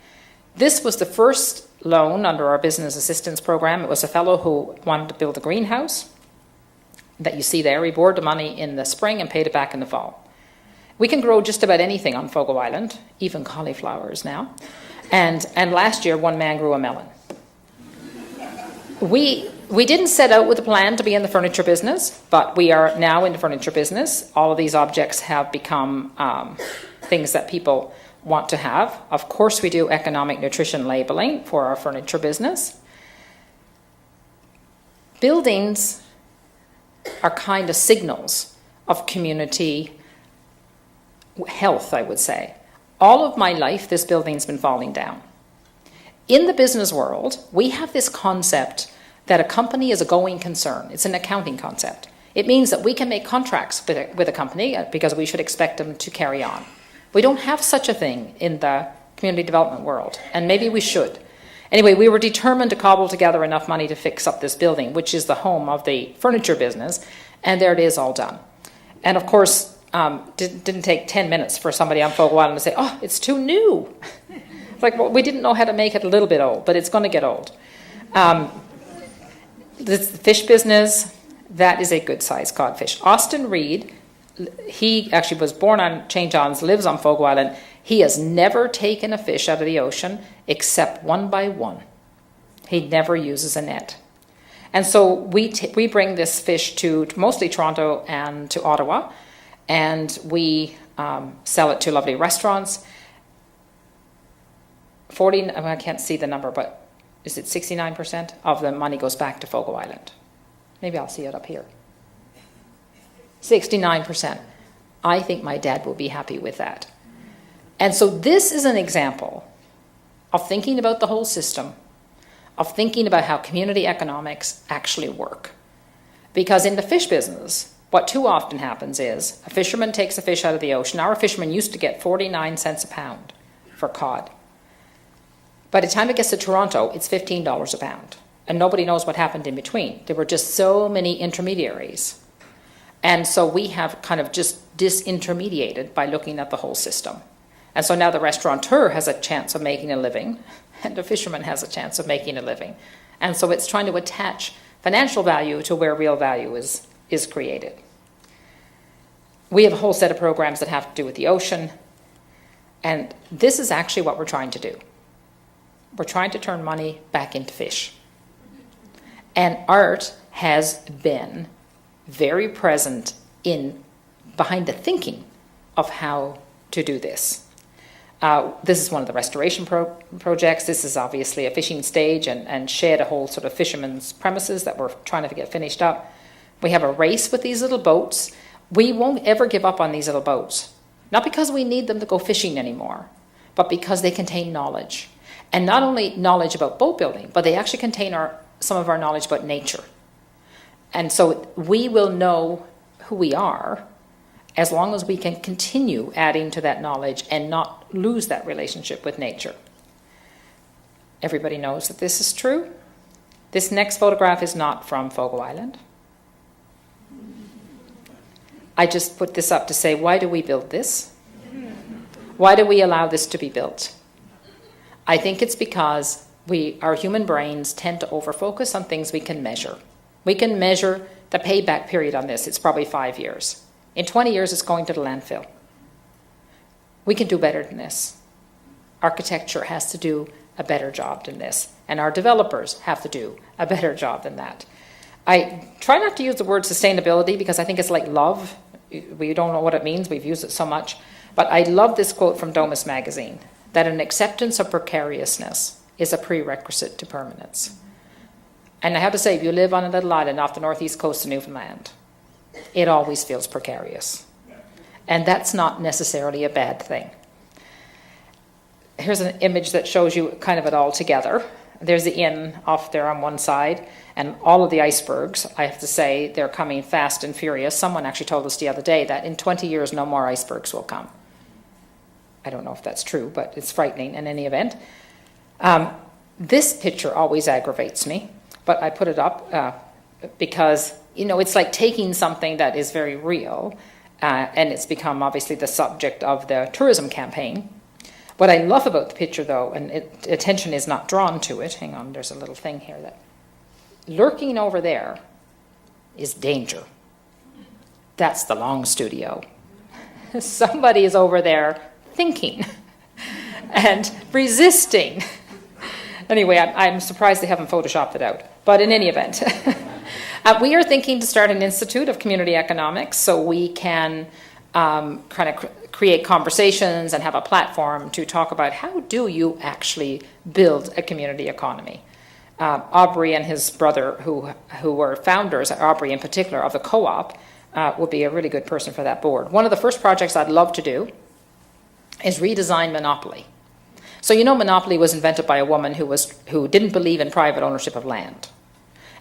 This was the first loan under our business assistance program. It was a fellow who wanted to build a greenhouse. that you see there. We borrowed the money in the spring and paid it back in the fall. We can grow just about anything on Fogo Island, even cauliflowers now. And last year, one man grew a melon. We didn't set out with a plan to be in the furniture business, but we are now in the furniture business. All of these objects have become things that people want to have. Of course, we do economic nutrition labeling for our furniture business. Buildings are kind of signals of community health, I would say. All of my life, this building's been falling down. In the business world, we have this concept that a company is a going concern. It's an accounting concept. It means that we can make contracts with a company because we should expect them to carry on. We don't have such a thing in the community development world, and maybe we should. Anyway, we were determined to cobble together enough money to fix up this building, which is the home of the furniture business, and there it is all done. And of course, didn't take 10 minutes for somebody on Fogo Island to say, oh, it's too new. It's like, well, we didn't know how to make it a little bit old, but it's going to get old. The fish business, that is a good-sized codfish. Austin Reed, he actually was born on St. John's, lives on Fogo Island. He has never taken a fish out of the ocean except one by one. He never uses a net. And so we bring this fish to mostly Toronto and to Ottawa, and we sell it to lovely restaurants. I can't see the number, but is it 69% of the money goes back to Fogo Island? Maybe I'll see it up here. 69%. I think my dad will be happy with that. And so this is an example of thinking about the whole system, of thinking about how community economics actually work. Because in the fish business, what too often happens is a fisherman takes a fish out of the ocean. Our fishermen used to get 49 cents a pound for cod. By the time it gets to Toronto, it's $15 a pound. And nobody knows what happened in between. There were just so many intermediaries. And so we have kind of just disintermediated by looking at the whole system. And so now the restaurateur has a chance of making a living, and the fisherman has a chance of making a living. And so it's trying to attach financial value to where real value is created. We have a whole set of programs that have to do with the ocean. And this is actually what we're trying to do. We're trying to turn money back into fish. And art has been very present behind the thinking of how to do this. This is one of the restoration projects. This is obviously a fishing stage and shed, a whole sort of fisherman's premises that we're trying to get finished up. We have a race with these little boats. We won't ever give up on these little boats. Not because we need them to go fishing anymore, but because they contain knowledge. And not only knowledge about boat building, but they actually contain some of our knowledge about nature. And so we will know who we are as long as we can continue adding to that knowledge and not lose that relationship with nature. Everybody knows that this is true. This next photograph is not from Fogo Island. I just put this up to say, why do we build this? Why do we allow this to be built? I think it's because our human brains tend to overfocus on things we can measure. We can measure the payback period on this. It's probably 5 years. In 20 years, it's going to the landfill. We can do better than this. Architecture has to do a better job than this, and our developers have to do a better job than that. I try not to use the word sustainability because I think it's like love. We don't know what it means. We've used it so much. But I love this quote from Domus magazine, that an acceptance of precariousness is a prerequisite to permanence. And I have to say, if you live on a little island off the northeast coast of Newfoundland, it always feels precarious. And that's not necessarily a bad thing. Here's an image that shows you kind of it all together. There's the inn off there on one side, and all of the icebergs, I have to say, they're coming fast and furious. Someone actually told us the other day that in 20 years, no more icebergs will come. I don't know if that's true, but it's frightening in any event. This picture always aggravates me, but I put it up because, it's like taking something that is very real, and it's become obviously the subject of the tourism campaign. What I love about the picture, though, and attention is not drawn to it, hang on, there's a little thing here that lurking over there is danger. That's the long studio. Somebody is over there thinking and resisting. Anyway, I'm surprised they haven't photoshopped it out. But in any event, we are thinking to start an institute of community economics so we can kind of create conversations and have a platform to talk about how do you actually build a community economy. Aubrey and his brother, who were founders, Aubrey in particular, of the co-op, would be a really good person for that board. One of the first projects I'd love to do is Redesign Monopoly. So you know Monopoly was invented by a woman who didn't believe in private ownership of land.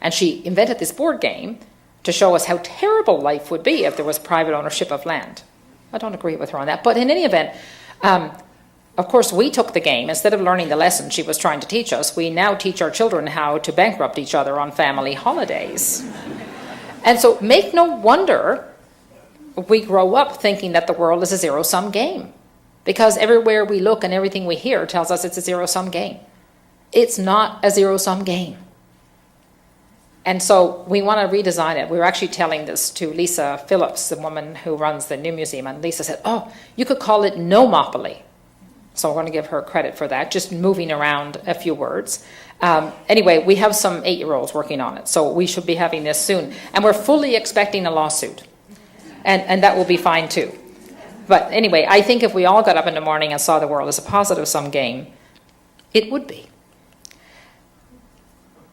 And she invented this board game to show us how terrible life would be if there was private ownership of land. I don't agree with her on that. But in any event, of course, we took the game. Instead of learning the lesson she was trying to teach us, we now teach our children how to bankrupt each other on family holidays. And so make no wonder we grow up thinking that the world is a zero-sum game. Because everywhere we look and everything we hear tells us it's a zero-sum game. It's not a zero-sum game. And so we want to redesign it. We were actually telling this to Lisa Phillips, the woman who runs the new museum, and Lisa said, oh, you could call it no-mopoly. So I want to give her credit for that, just moving around a few words. Anyway, we have some 8-year-olds working on it, so we should be having this soon. And we're fully expecting a lawsuit. And that will be fine too. But anyway, I think if we all got up in the morning and saw the world as a positive-sum game, it would be.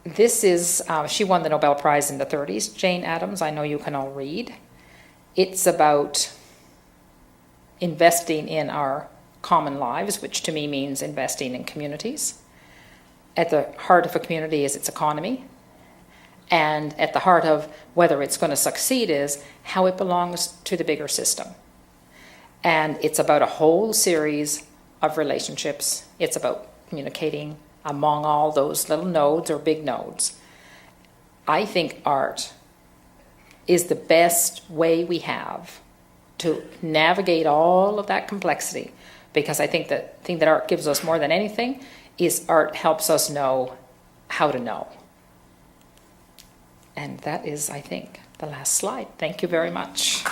This is, she won the Nobel Prize in the 30s, Jane Addams. I know you can all read. It's about investing in our common lives, which to me means investing in communities. At the heart of a community is its economy. And at the heart of whether it's going to succeed is how it belongs to the bigger system. And it's about a whole series of relationships. It's about communicating among all those little nodes or big nodes. I think art is the best way we have to navigate all of that complexity, because I think the thing that art gives us more than anything is art helps us know how to know. And that is, I think, the last slide. Thank you very much.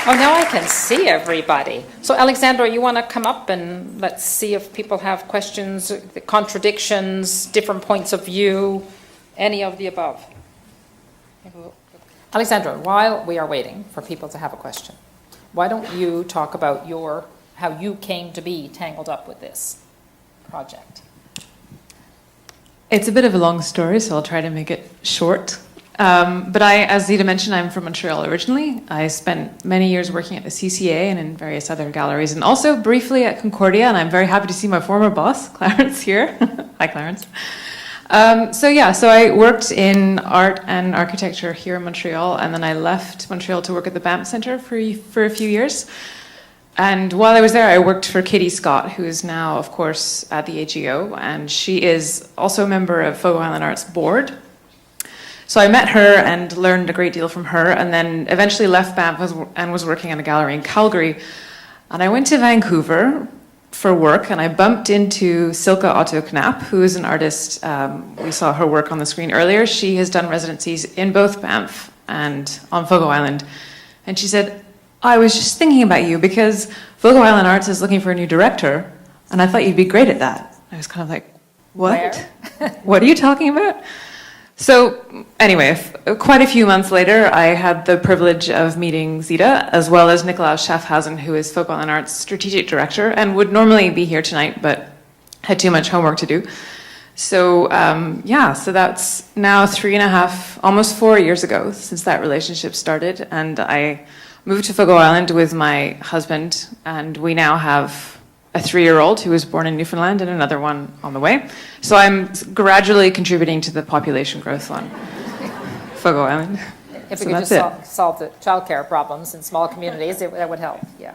Oh, now I can see everybody. So, Alexandra, you want to come up and let's see if people have questions, contradictions, different points of view, any of the above. Alexandra, while we are waiting for people to have a question, why don't you talk about how you came to be tangled up with this project? It's a bit of a long story, so I'll try to make it short. But as Zita mentioned, I'm from Montreal originally. I spent many years working at the CCA and in various other galleries, and also briefly at Concordia, and I'm very happy to see my former boss, Clarence, here. Hi, Clarence. So I worked in art and architecture here in Montreal, and then I left Montreal to work at the Banff Centre for a few years. And while I was there, I worked for Katie Scott, who is now, of course, at the AGO, and she is also a member of Fogo Island Arts board. So I met her and learned a great deal from her, and then eventually left Banff and was working in a gallery in Calgary. And I went to Vancouver for work, and I bumped into Silke Otto-Knapp, who is an artist. We saw her work on the screen earlier. She has done residencies in both Banff and on Fogo Island. And she said, I was just thinking about you because Fogo Island Arts is looking for a new director, and I thought you'd be great at that. I was kind of like, what? What are you talking about? So anyway, quite a few months later, I had the privilege of meeting Zita, as well as Nikolaus Schaffhausen, who is Fogo Island Arts strategic director, and would normally be here tonight, but had too much homework to do. So so that's now 3.5, almost 4 years ago since that relationship started, and I moved to Fogo Island with my husband, and we now have a 3-year-old who was born in Newfoundland and another one on the way. So I'm gradually contributing to the population growth on Fogo Island. If we could just solve the childcare problems in small communities, that would help, yeah.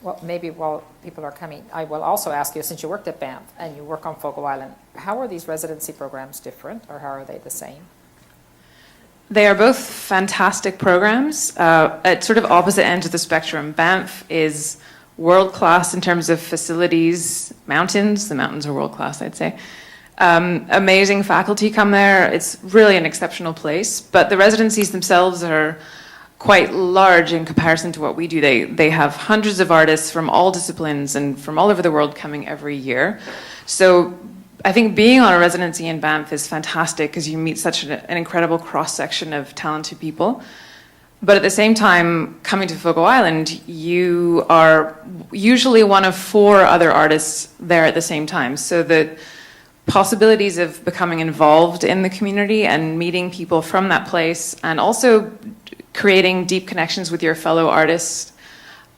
Well, maybe while people are coming, I will also ask you, since you worked at Banff and you work on Fogo Island, how are these residency programs different, or how are they the same? They are both fantastic programs. At sort of opposite ends of the spectrum, Banff is world-class in terms of facilities, mountains. The mountains are world-class, I'd say. Amazing faculty come there. It's really an exceptional place. But the residencies themselves are quite large in comparison to what we do. They have hundreds of artists from all disciplines and from all over the world coming every year. So I think being on a residency in Banff is fantastic because you meet such an incredible cross-section of talented people. But at the same time, coming to Fogo Island, you are usually one of 4 other artists there at the same time. So the possibilities of becoming involved in the community and meeting people from that place, and also creating deep connections with your fellow artists,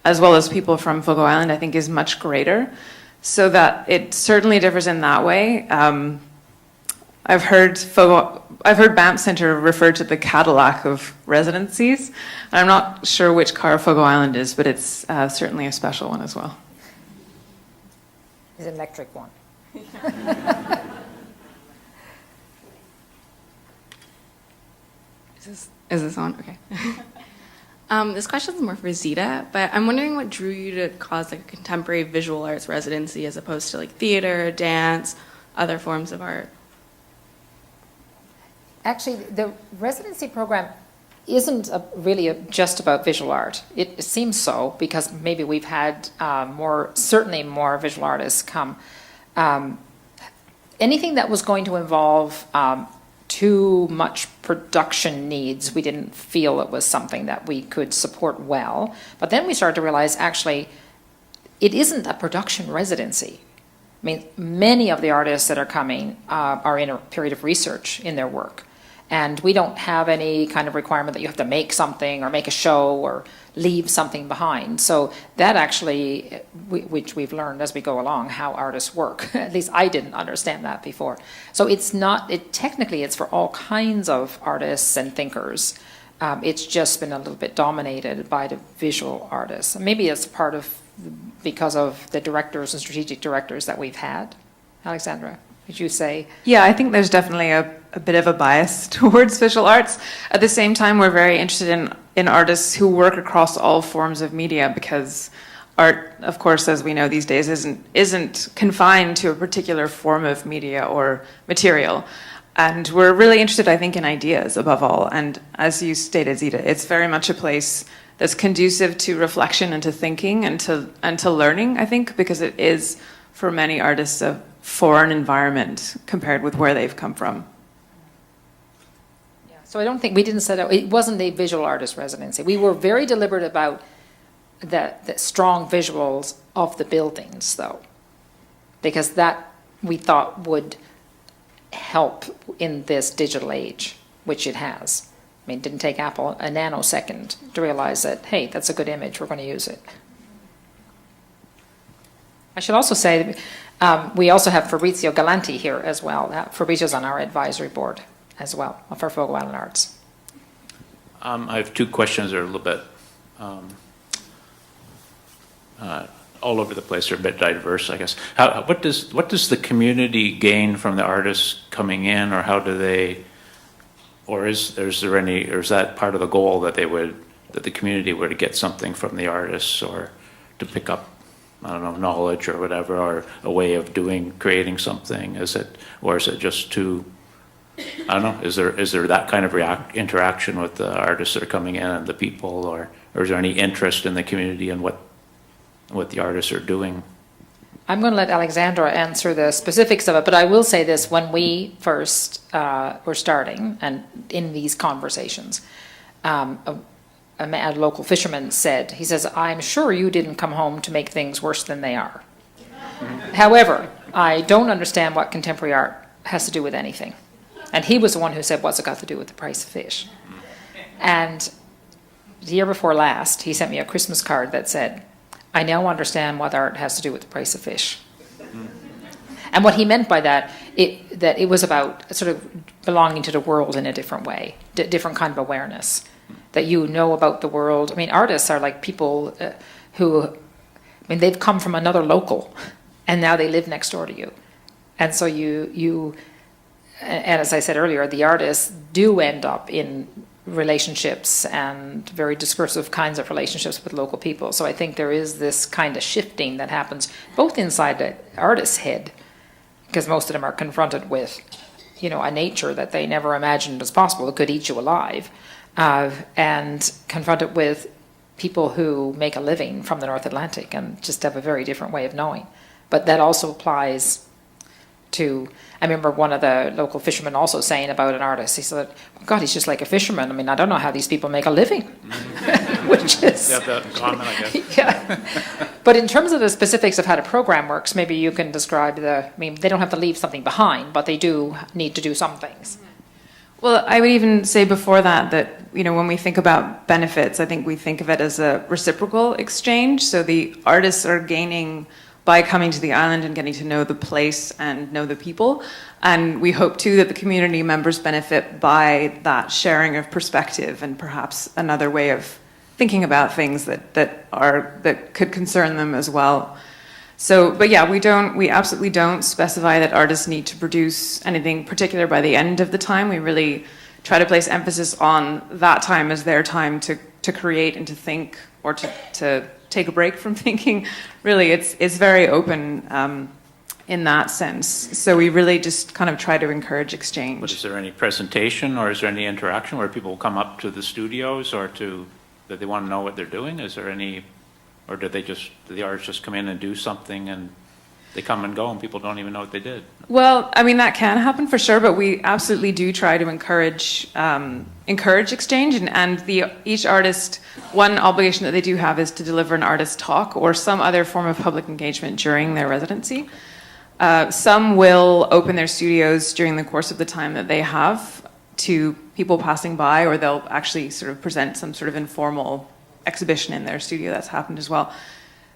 as well as people from Fogo Island, I think is much greater. So that it certainly differs in that way. I've heard Banff Centre referred to the Cadillac of residencies. And I'm not sure which car Fogo Island is, but it's certainly a special one as well. It's an electric one. Is this on? Okay. This question is more for Zita, but I'm wondering what drew you to cause like a contemporary visual arts residency as opposed to like theater, dance, other forms of art. Actually, the residency program isn't really just about visual art. It seems so because maybe we've had certainly more visual artists come. Anything that was going to involve too much production needs, we didn't feel it was something that we could support well. But then we started to realize, actually, it isn't a production residency. I mean, many of the artists that are coming are in a period of research in their work. And we don't have any kind of requirement that you have to make something or make a show or leave something behind. So that actually, which we've learned as we go along, how artists work. At least I didn't understand that before. So it's not, technically it's for all kinds of artists and thinkers. It's just been a little bit dominated by the visual artists. Maybe it's because of the directors and strategic directors that we've had. Alexandra, would you say? Yeah, I think there's definitely a bit of a bias towards visual arts. At the same time, we're very interested in artists who work across all forms of media, because art, of course, as we know these days, isn't confined to a particular form of media or material. And we're really interested, I think, in ideas above all. And as you stated, Zita, it's very much a place that's conducive to reflection and to thinking and to learning, I think, because it is, for many artists, a foreign environment compared with where they've come from. So I don't think we didn't set out, it wasn't a visual artist residency. We were very deliberate about the strong visuals of the buildings, though, because that we thought would help in this digital age, which it has. I mean, it didn't take Apple a nanosecond to realize that, hey, that's a good image, we're going to use it. I should also say we also have Fabrizio Galanti here as well. Fabrizio's on our advisory board as well for Fogo Island Arts. I have 2 questions that are a little bit all over the place. They're a bit diverse, I guess. What does the community gain from the artists coming in, or how do they, or is that part of the goal that the community would get something from the artists, or to pick up, I don't know, knowledge or whatever, or a way of creating something? Is it just too, I don't know, is there that kind of interaction with the artists that are coming in and the people, or is there any interest in the community and what the artists are doing? I'm going to let Alexandra answer the specifics of it, but I will say this: when we first were starting and in these conversations, a local fisherman said, he says, "I'm sure you didn't come home to make things worse than they are. However, I don't understand what contemporary art has to do with anything." And he was the one who said, "What's it got to do with the price of fish?" And the year before last, he sent me a Christmas card that said, "I now understand what art has to do with the price of fish." And what he meant by that it was about sort of belonging to the world in a different way, different kind of awareness, that you know about the world. I mean, artists are like people they've come from another local, and now they live next door to you. And so and as I said earlier, the artists do end up in relationships and very discursive kinds of relationships with local people. So I think there is this kind of shifting that happens both inside the artist's head, because most of them are confronted with, a nature that they never imagined was possible. It could eat you alive, and confronted with people who make a living from the North Atlantic and just have a very different way of knowing. But that also applies to, I remember one of the local fishermen also saying about an artist, he said, God, he's just like a fisherman. I mean, I don't know how these people make a living. Which is... They have that in common, I guess. Yeah. But in terms of the specifics of how the program works, maybe you can describe they don't have to leave something behind, but they do need to do some things. Well, I would even say before that, when we think about benefits, I think we think of it as a reciprocal exchange. So the artists are gaining by coming to the island and getting to know the place and know the people. And we hope too that the community members benefit by that sharing of perspective and perhaps another way of thinking about things that could concern them as well. So, but yeah, we absolutely don't specify that artists need to produce anything particular by the end of the time. We really try to place emphasis on that time as their time to create and to think, or to take a break from thinking. Really, it's very open in that sense. So we really just kind of try to encourage exchange. But is there any presentation, or is there any interaction where people come up to the studios, or that they want to know what they're doing? Is there any, or do the artists just come in and do something and they come and go and people don't even know what they did? Well, I mean, that can happen for sure, but we absolutely do try to encourage exchange, and each artist, one obligation that they do have is to deliver an artist talk or some other form of public engagement during their residency. Some will open their studios during the course of the time that they have to people passing by, or they'll actually sort of present some sort of informal exhibition in their studio. That's happened as well.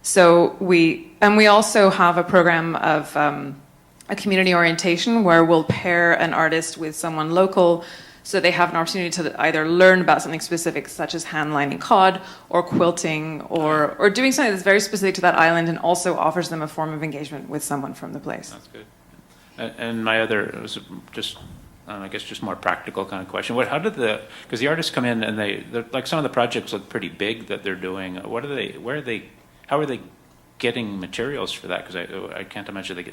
So we also have a program of a community orientation where we'll pair an artist with someone local, so they have an opportunity to either learn about something specific, such as hand lining cod or quilting, or doing something that's very specific to that island, and also offers them a form of engagement with someone from the place. That's good. And my other was just, I guess, just more practical kind of question. Because the artists come in and they're like, some of the projects look pretty big that they're doing. How are they getting materials for that? Because I can't imagine they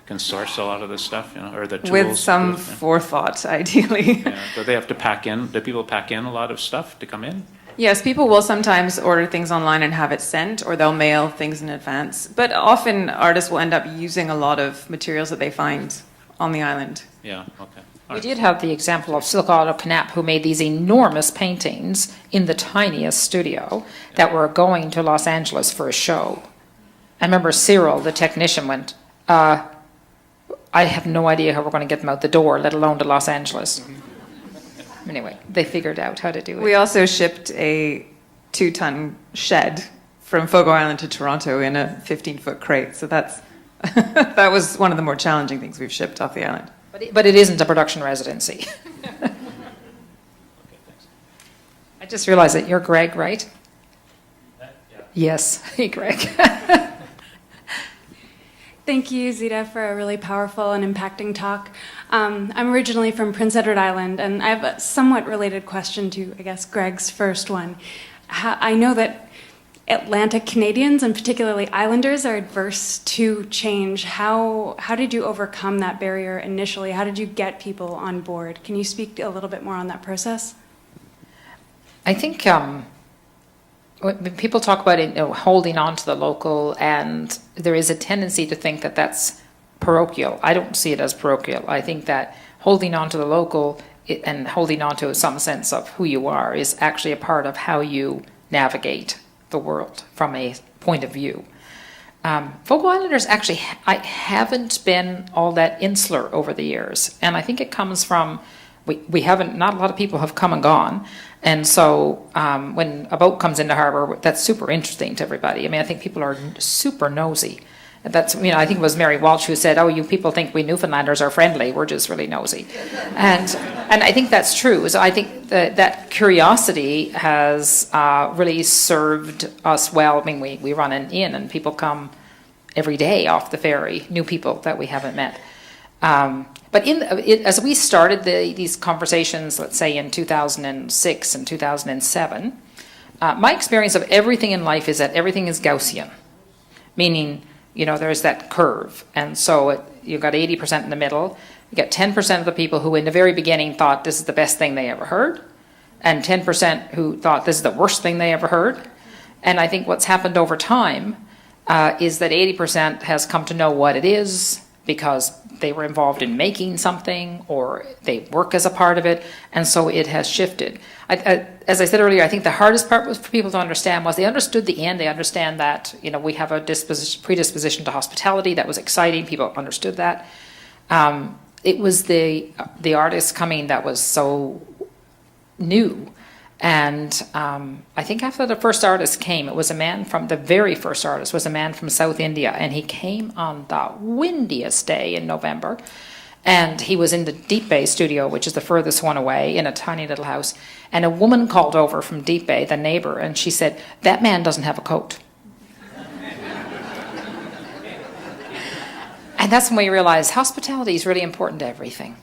can source a lot of this stuff, or the tools. With some forethought, ideally. Yeah. Do they have to pack in? Do people pack in a lot of stuff to come in? Yes, people will sometimes order things online and have it sent, or they'll mail things in advance. But often artists will end up using a lot of materials that they find on the island. Yeah, okay. We did have the example of Silk Auto Knapp, who made these enormous paintings in the tiniest studio that were going to Los Angeles for a show. I remember Cyril, the technician, went, I have no idea how we're going to get them out the door, let alone to Los Angeles. Anyway, they figured out how to do it. We also shipped a 2-ton shed from Fogo Island to Toronto in a 15-foot crate. So that was one of the more challenging things we've shipped off the island. But it isn't a production residency. Okay, thanks. I just realized that you're Greg, right? Yeah. Yes. Hey, Greg. Thank you, Zita, for a really powerful and impacting talk. I'm originally from Prince Edward Island, and I have a somewhat related question to, I guess, Greg's first one. I know that Atlantic Canadians, and particularly Islanders, are adverse to change. How did you overcome that barrier initially? How did you get people on board? Can you speak a little bit more on that process? I think when people talk about it, holding on to the local, and there is a tendency to think that that's parochial. I don't see it as parochial. I think that holding on to the local and holding on to some sense of who you are is actually a part of how you navigate the world from a point of view. Fogo Islanders actually, I haven't been all that insular over the years, and I think it comes from we haven't. Not a lot of people have come and gone, and so when a boat comes into harbor, that's super interesting to everybody. I mean, I think people are super nosy. That's, I think it was Mary Walsh who said, "Oh, you people think we Newfoundlanders are friendly. We're just really nosy," and I think that's true. So I think that curiosity has really served us well. I mean, we run an inn, and people come every day off the ferry, new people that we haven't met. But as we started these conversations, let's say in 2006 and 2007, my experience of everything in life is that everything is Gaussian, meaning, there's that curve. And so you've got 80% in the middle. You get 10% of the people who in the very beginning thought this is the best thing they ever heard, and 10% who thought this is the worst thing they ever heard. And I think what's happened over time is that 80% has come to know what it is because they were involved in making something or they work as a part of it, and so it has shifted. As I said earlier, I think the hardest part was for people to understand was they understood the end. They understand that we have a predisposition to hospitality. That was exciting. People understood that. It was the artists coming that was so new. And I think after the first artist came, it was a man from, the very first artist was a man from South India, and he came on the windiest day in November, and he was in the Deep Bay studio, which is the furthest one away, in a tiny little house, and a woman called over from Deep Bay, the neighbor, and she said, "That man doesn't have a coat." And that's when we realized hospitality is really important to everything.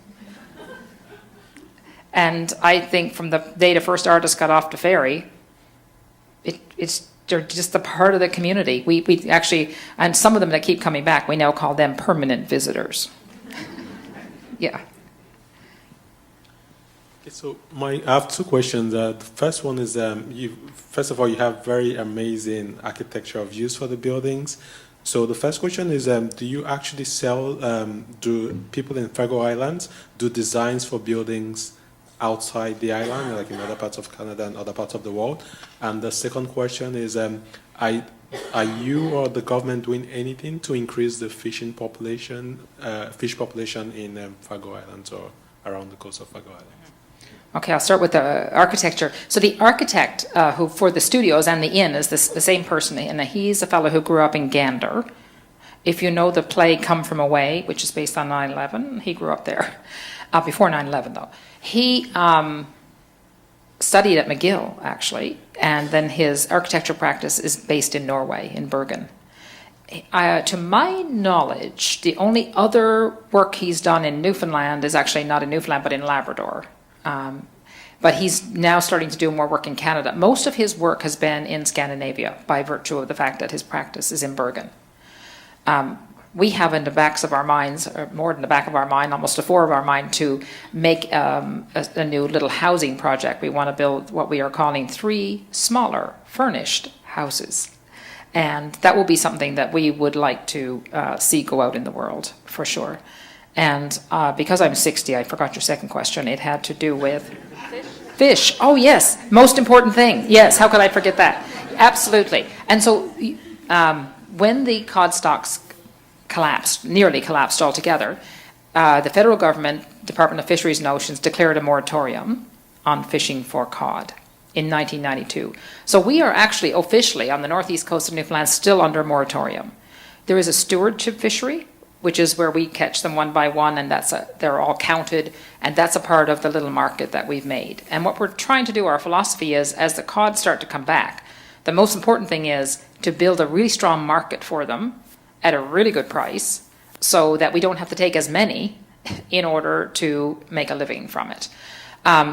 And I think from the day the first artist got off the ferry, they're just a part of the community. We actually, and some of them that keep coming back, we now call them permanent visitors. Yeah. Okay, so I have two questions. The first one is, first of all, you have very amazing architectural views for the buildings. So the first question is, do you actually sell, do people in Fogo Islands do designs for buildings outside the island, like in other parts of Canada and other parts of the world? And the second question is, are you or the government doing anything to increase the fish population in Fogo Islands or around the coast of Fogo Islands? Okay, I'll start with the architecture. So the architect who for the studios and the inn is the same person, and he's a fellow who grew up in Gander. If you know the play Come From Away, which is based on 9/11, he grew up there. Before 9/11, though. He studied at McGill, actually, and then his architecture practice is based in Norway, in Bergen. To my knowledge, the only other work he's done in Newfoundland is actually not in Newfoundland, but in Labrador. But he's now starting to do more work in Canada. Most of his work has been in Scandinavia by virtue of the fact that his practice is in Bergen. We have in the backs of our minds, or more than the back of our mind, almost the fore of our mind, to make a new little housing project. We want to build what we are calling 3 smaller furnished houses. And that will be something that we would like to see go out in the world, for sure. And because I'm 60, I forgot your second question. It had to do with fish. Oh, yes. Most important thing. Yes, how could I forget that? Absolutely. And so when the cod stocks nearly collapsed altogether, the federal government, Department of Fisheries and Oceans, declared a moratorium on fishing for cod in 1992. So we are actually officially on the northeast coast of Newfoundland still under moratorium. There is a stewardship fishery, which is where we catch them one by one, and they're all counted, and that's a part of the little market that we've made. And what we're trying to do, our philosophy is, as the cod start to come back, the most important thing is to build a really strong market for them at a really good price so that we don't have to take as many in order to make a living from it.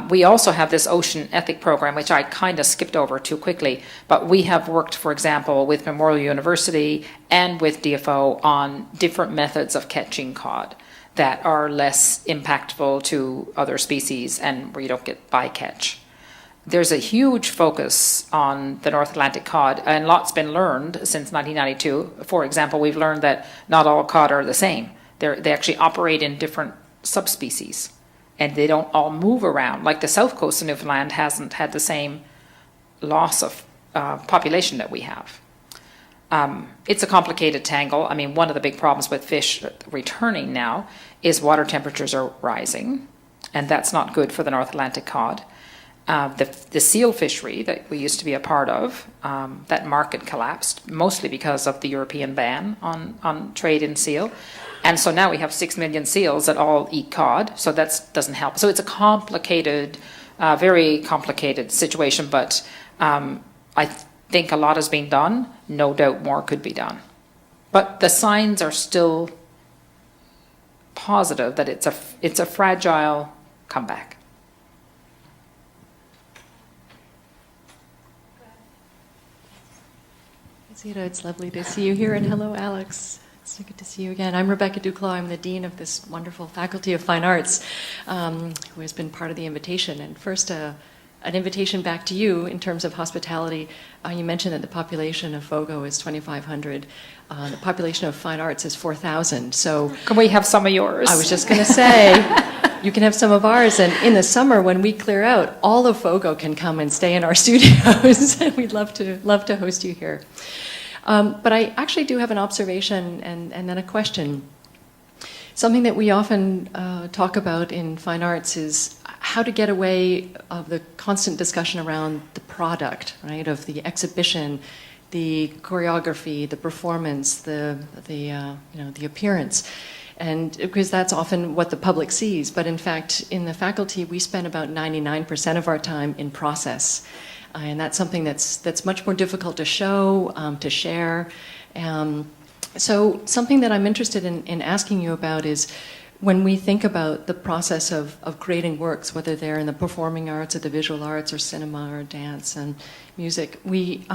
We also have this ocean ethic program, which I kind of skipped over too quickly, but we have worked, for example, with Memorial University and with DFO on different methods of catching cod that are less impactful to other species and where you don't get bycatch. There's a huge focus on the North Atlantic cod, and lots been learned since 1992. For example, we've learned that not all cod are the same. They actually operate in different subspecies, and they don't all move around. Like the south coast of Newfoundland hasn't had the same loss of population that we have. It's a complicated tangle. I mean, one of the big problems with fish returning now is water temperatures are rising, and that's not good for the North Atlantic cod. The seal fishery that we used to be a part of, that market collapsed, mostly because of the European ban on trade in seal. And so now we have 6 million seals that all eat cod, so that doesn't help. So it's a complicated, very complicated situation, but I think a lot has been done. No doubt more could be done. But the signs are still positive that it's a fragile comeback. Zita, it's lovely to see you here, and hello, Alex. It's so good to see you again. I'm Rebecca Duclos. I'm the Dean of this wonderful Faculty of Fine Arts, who has been part of the invitation. And first, an invitation back to you in terms of hospitality. You mentioned that the population of Fogo is 2,500. The population of Fine Arts is 4,000. So Can we have some of yours? I was just going to say, you can have some of ours. And in the summer, when we clear out, all of Fogo can come and stay in our studios. And we'd love to host you here. But I actually do have an observation and then a question. Something that we often talk about in fine arts is how to get away of the constant discussion around the product, right? Of the exhibition, the choreography, the performance, the appearance, and because that's often what the public sees. But in fact, in the faculty, we spend about 99% of our time in process. And that's something that's much more difficult to show, to share. So something that I'm interested in asking you about is when we think about the process of creating works, whether they're in the performing arts or the visual arts or cinema or dance and music, we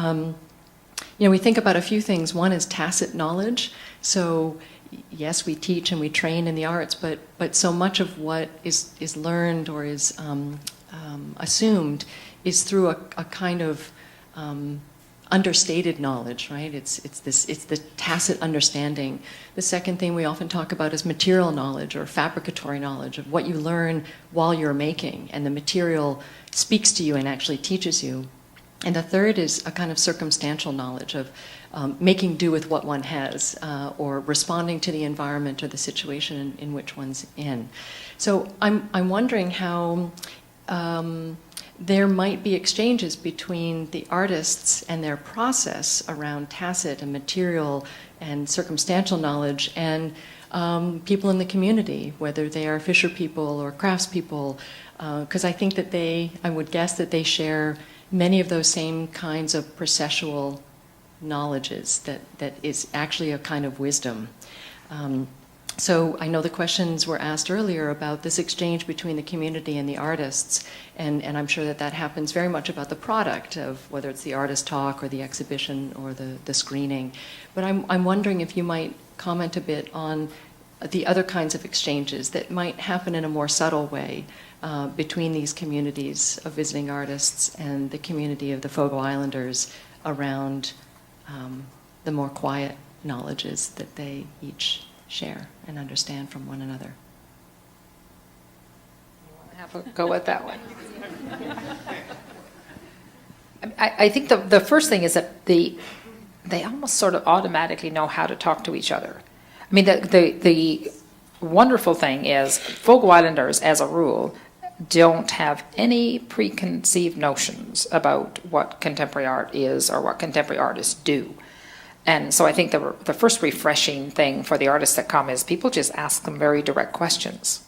think about a few things. One is tacit knowledge. So yes, we teach and we train in the arts, but so much of what is learned or is assumed is through a kind of understated knowledge, right? It's the tacit understanding. The second thing we often talk about is material knowledge or fabricatory knowledge of what you learn while you're making, and the material speaks to you and actually teaches you. And the third is a kind of circumstantial knowledge of making do with what one has, or responding to the environment or the situation in which one's in. So I'm wondering how there might be exchanges between the artists and their process around tacit and material and circumstantial knowledge and people in the community, whether they are fisher people or craftspeople, because I think that I would guess that they share many of those same kinds of processual knowledges that is actually a kind of wisdom. So I know the questions were asked earlier about this exchange between the community and the artists, and I'm sure that happens very much about the product of whether it's the artist talk or the exhibition or the screening. But I'm wondering if you might comment a bit on the other kinds of exchanges that might happen in a more subtle way between these communities of visiting artists and the community of the Fogo Islanders around the more quiet knowledges that they each share and understand from one another. You want to have a go at that one? I think the first thing is that they almost sort of automatically know how to talk to each other. I mean, the wonderful thing is Fogo Islanders, as a rule, don't have any preconceived notions about what contemporary art is or what contemporary artists do. And so I think the first refreshing thing for the artists that come is people just ask them very direct questions.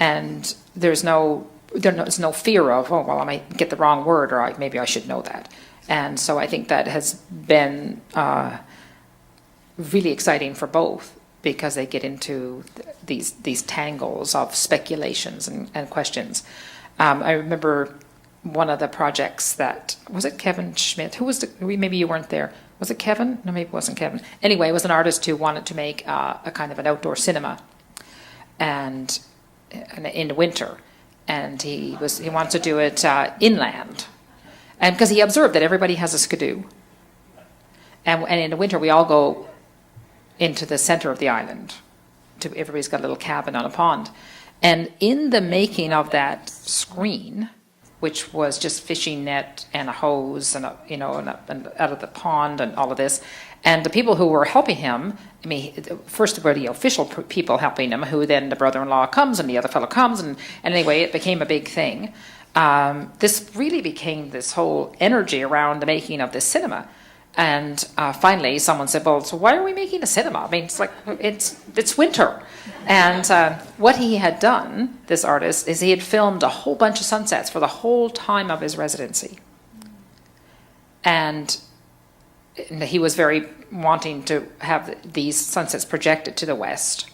And there's no fear of, oh, well, I might get the wrong word, or maybe I should know that. And so I think that has been really exciting for both, because they get into these tangles of speculations and questions. I remember one of the projects that, was it Kevin Schmidt? Who was maybe you weren't there. Was it Kevin? No, maybe it wasn't Kevin. Anyway, it was an artist who wanted to make a kind of an outdoor cinema, and in the winter, and he wanted to do it inland, and because he observed that everybody has a skidoo, and in the winter we all go into the center of the island. Everybody's got a little cabin on a pond, and in the making of that screen, which was just fishing net and a hose and and out of the pond and all of this. And the people who were helping him, I mean, first were the official people helping him, who then the brother-in-law comes and the other fellow comes, and anyway, it became a big thing. This really became this whole energy around the making of this cinema. And finally, someone said, well, so why are we making a cinema? I mean, it's like, it's winter. And what he had done, this artist, is he had filmed a whole bunch of sunsets for the whole time of his residency. And he was very wanting to have these sunsets projected to the west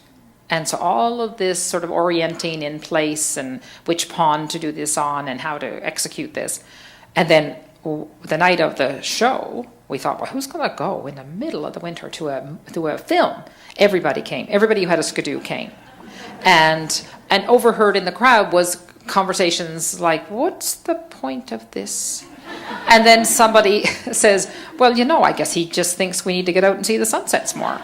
And so all of this sort of orienting in place and which pawn to do this on and how to execute this. And then the night of the show, we thought, well, who's going to go in the middle of the winter to a film? Everybody came. Everybody who had a skidoo came. And overheard in the crowd was conversations like, what's the point of this? And then somebody says, well, I guess he just thinks we need to get out and see the sunsets more.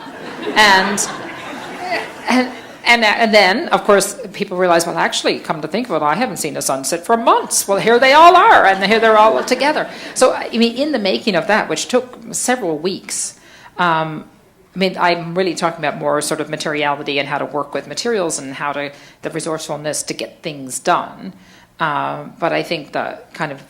And then, of course, people realize, well, actually, come to think of it, I haven't seen a sunset for months. Well, here they all are, and here they're all together. So, in the making of that, which took several weeks, I'm really talking about more sort of materiality and how to work with materials and the resourcefulness to get things done. But I think the kind of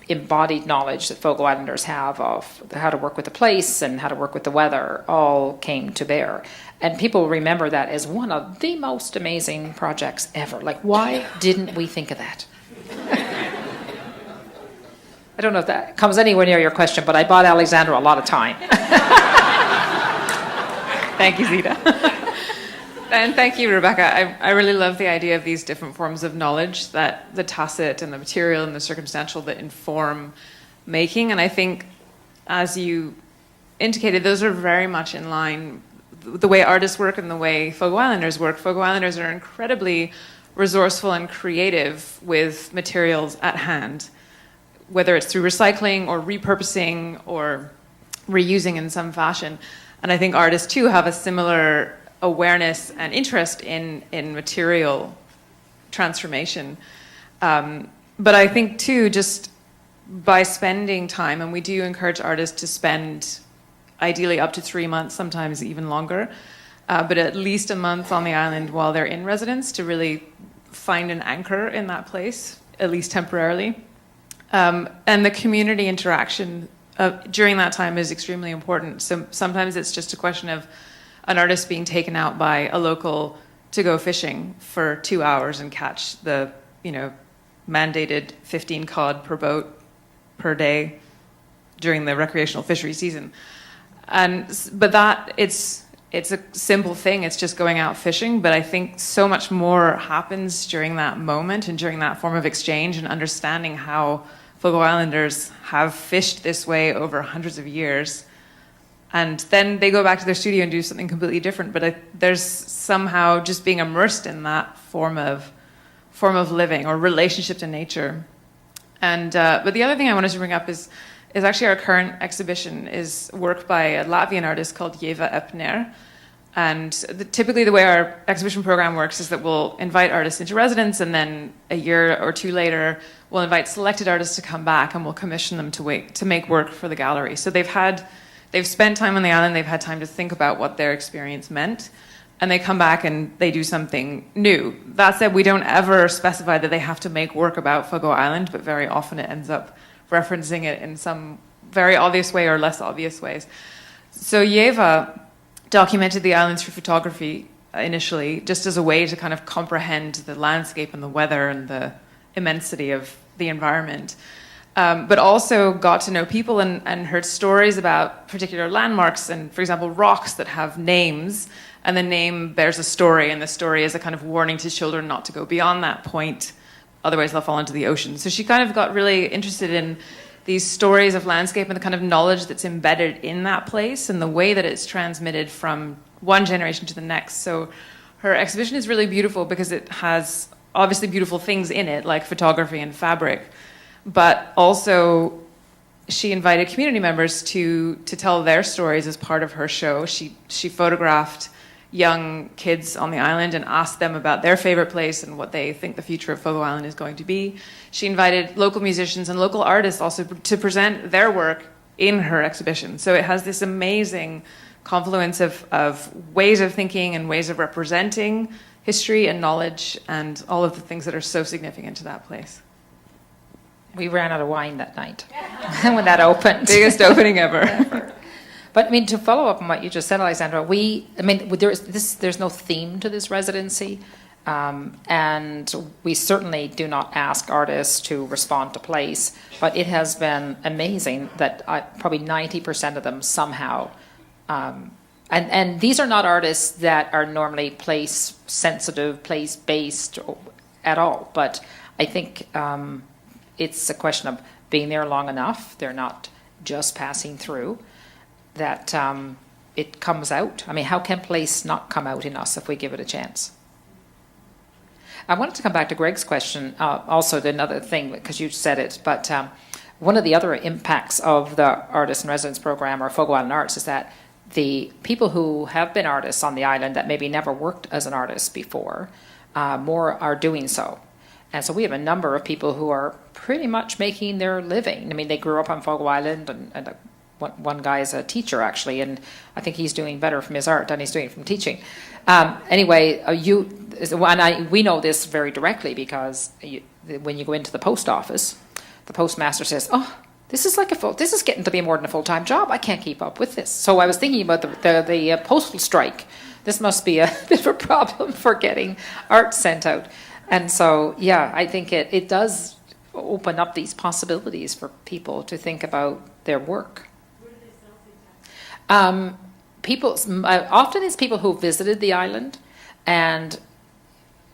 embodied knowledge that Fogo Islanders have of how to work with the place and how to work with the weather all came to bear. And people remember that as one of the most amazing projects ever. Like, why didn't we think of that? I don't know if that comes anywhere near your question, but I bought Alexandra a lot of time. Thank you, Zita. And thank you, Rebecca. I really love the idea of these different forms of knowledge, that the tacit and the material and the circumstantial that inform making. And I think, as you indicated, those are very much in line. The way artists work and the way Fogo Islanders work. Fogo Islanders are incredibly resourceful and creative with materials at hand, whether it's through recycling or repurposing or reusing in some fashion. And I think artists, too, have a similar awareness and interest in material transformation. But I think, too, just by spending time, and we do encourage artists to spend ideally up to 3 months, sometimes even longer, but at least a month on the island while they're in residence to really find an anchor in that place, at least temporarily. And the community interaction during that time is extremely important. So sometimes it's just a question of an artist being taken out by a local to go fishing for 2 hours and catch the, mandated 15 cod per boat per day during the recreational fishery season. But that it's a simple thing. It's just going out fishing. But I think so much more happens during that moment and during that form of exchange and understanding how Fogo Islanders have fished this way over hundreds of years. And then they go back to their studio and do something completely different. But there's somehow just being immersed in that form of living or relationship to nature. But the other thing I wanted to bring up is actually our current exhibition is work by a Latvian artist called Ieva Epner. And typically the way our exhibition program works is that we'll invite artists into residence, and then a year or two later, we'll invite selected artists to come back and we'll commission them to make work for the gallery. So they've spent time on the island, they've had time to think about what their experience meant, and they come back and they do something new. That said, we don't ever specify that they have to make work about Fogo Island, but very often it ends up referencing it in some very obvious way or less obvious ways. So Ieva documented the islands through photography initially, just as a way to kind of comprehend the landscape and the weather and the immensity of the environment. But also got to know people and heard stories about particular landmarks and, for example, rocks that have names, and the name bears a story, and the story is a kind of warning to children not to go beyond that point, otherwise they'll fall into the ocean. So she kind of got really interested in these stories of landscape and the kind of knowledge that's embedded in that place and the way that it's transmitted from one generation to the next. So her exhibition is really beautiful because it has obviously beautiful things in it, like photography and fabric, but also she invited community members to tell their stories as part of her show. She photographed young kids on the island and asked them about their favorite place and what they think the future of Fogo Island is going to be. She invited local musicians and local artists also to present their work in her exhibition. So it has this amazing confluence of ways of thinking and ways of representing history and knowledge and all of the things that are so significant to that place. We ran out of wine that night when that opened. Biggest opening ever. But to follow up on what you just said, Alexandra, there's no theme to this residency, and we certainly do not ask artists to respond to place. But it has been amazing that probably 90% of them somehow And these are not artists that are normally place sensitive, place based at all. But I think it's a question of being there long enough. They're not just passing through. That it comes out. I mean, how can place not come out in us if we give it a chance? I wanted to come back to Greg's question, also another thing, because you said it, but one of the other impacts of the Artist in Residence program or Fogo Island Arts is that the people who have been artists on the island that maybe never worked as an artist before, more are doing so. And so we have a number of people who are pretty much making their living. I mean, they grew up on Fogo Island, and one guy is a teacher, actually, and I think he's doing better from his art than he's doing from teaching. Anyway, we know this very directly because when you go into the post office, the postmaster says, "Oh, this is getting to be more than a full-time job. I can't keep up with this." So I was thinking about the postal strike. This must be a bit of a problem for getting art sent out. And so, yeah, I think it does open up these possibilities for people to think about their work. Often it's people who visited the island and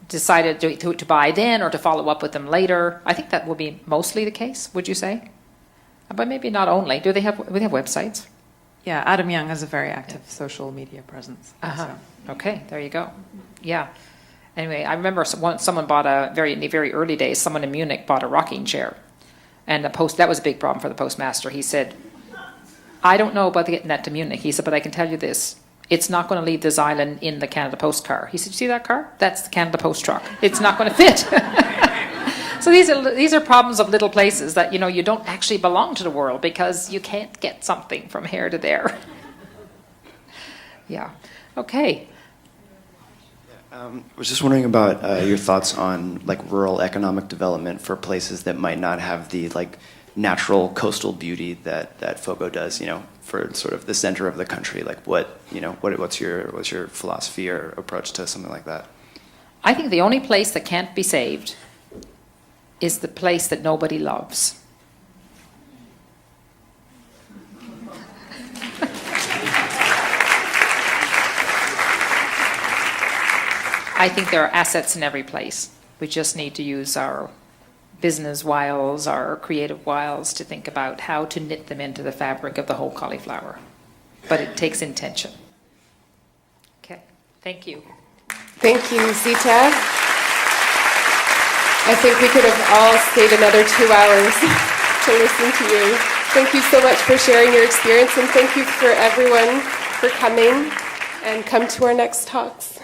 decided to buy then or to follow up with them later. I think that will be mostly the case, would you say? But maybe not only. Do they have websites? Yeah, Adam Young has a very active social media presence. Uh-huh. So. Okay, there you go. Yeah. Anyway, I remember someone bought in the very early days, someone in Munich bought a rocking chair. And that was a big problem for the postmaster. He said, "I don't know about getting that to Munich." He said, "But I can tell you this. It's not going to leave this island in the Canada Post car." He said, "You see that car? That's the Canada Post truck. It's not going to fit." So these are problems of little places that, you don't actually belong to the world because you can't get something from here to there. Yeah. Okay. I was just wondering about your thoughts on rural economic development for places that might not have the natural coastal beauty that Fogo does, for sort of the center of the country. What's your philosophy or approach to something like that? I think the only place that can't be saved is the place that nobody loves. I think there are assets in every place. We just need to use our business wiles, our creative wiles to think about how to knit them into the fabric of the whole cauliflower. But it takes intention. Okay, thank you. Thank you, Zita. I think we could have all stayed another 2 hours to listen to you. Thank you so much for sharing your experience, and thank you for everyone for coming, and come to our next talks.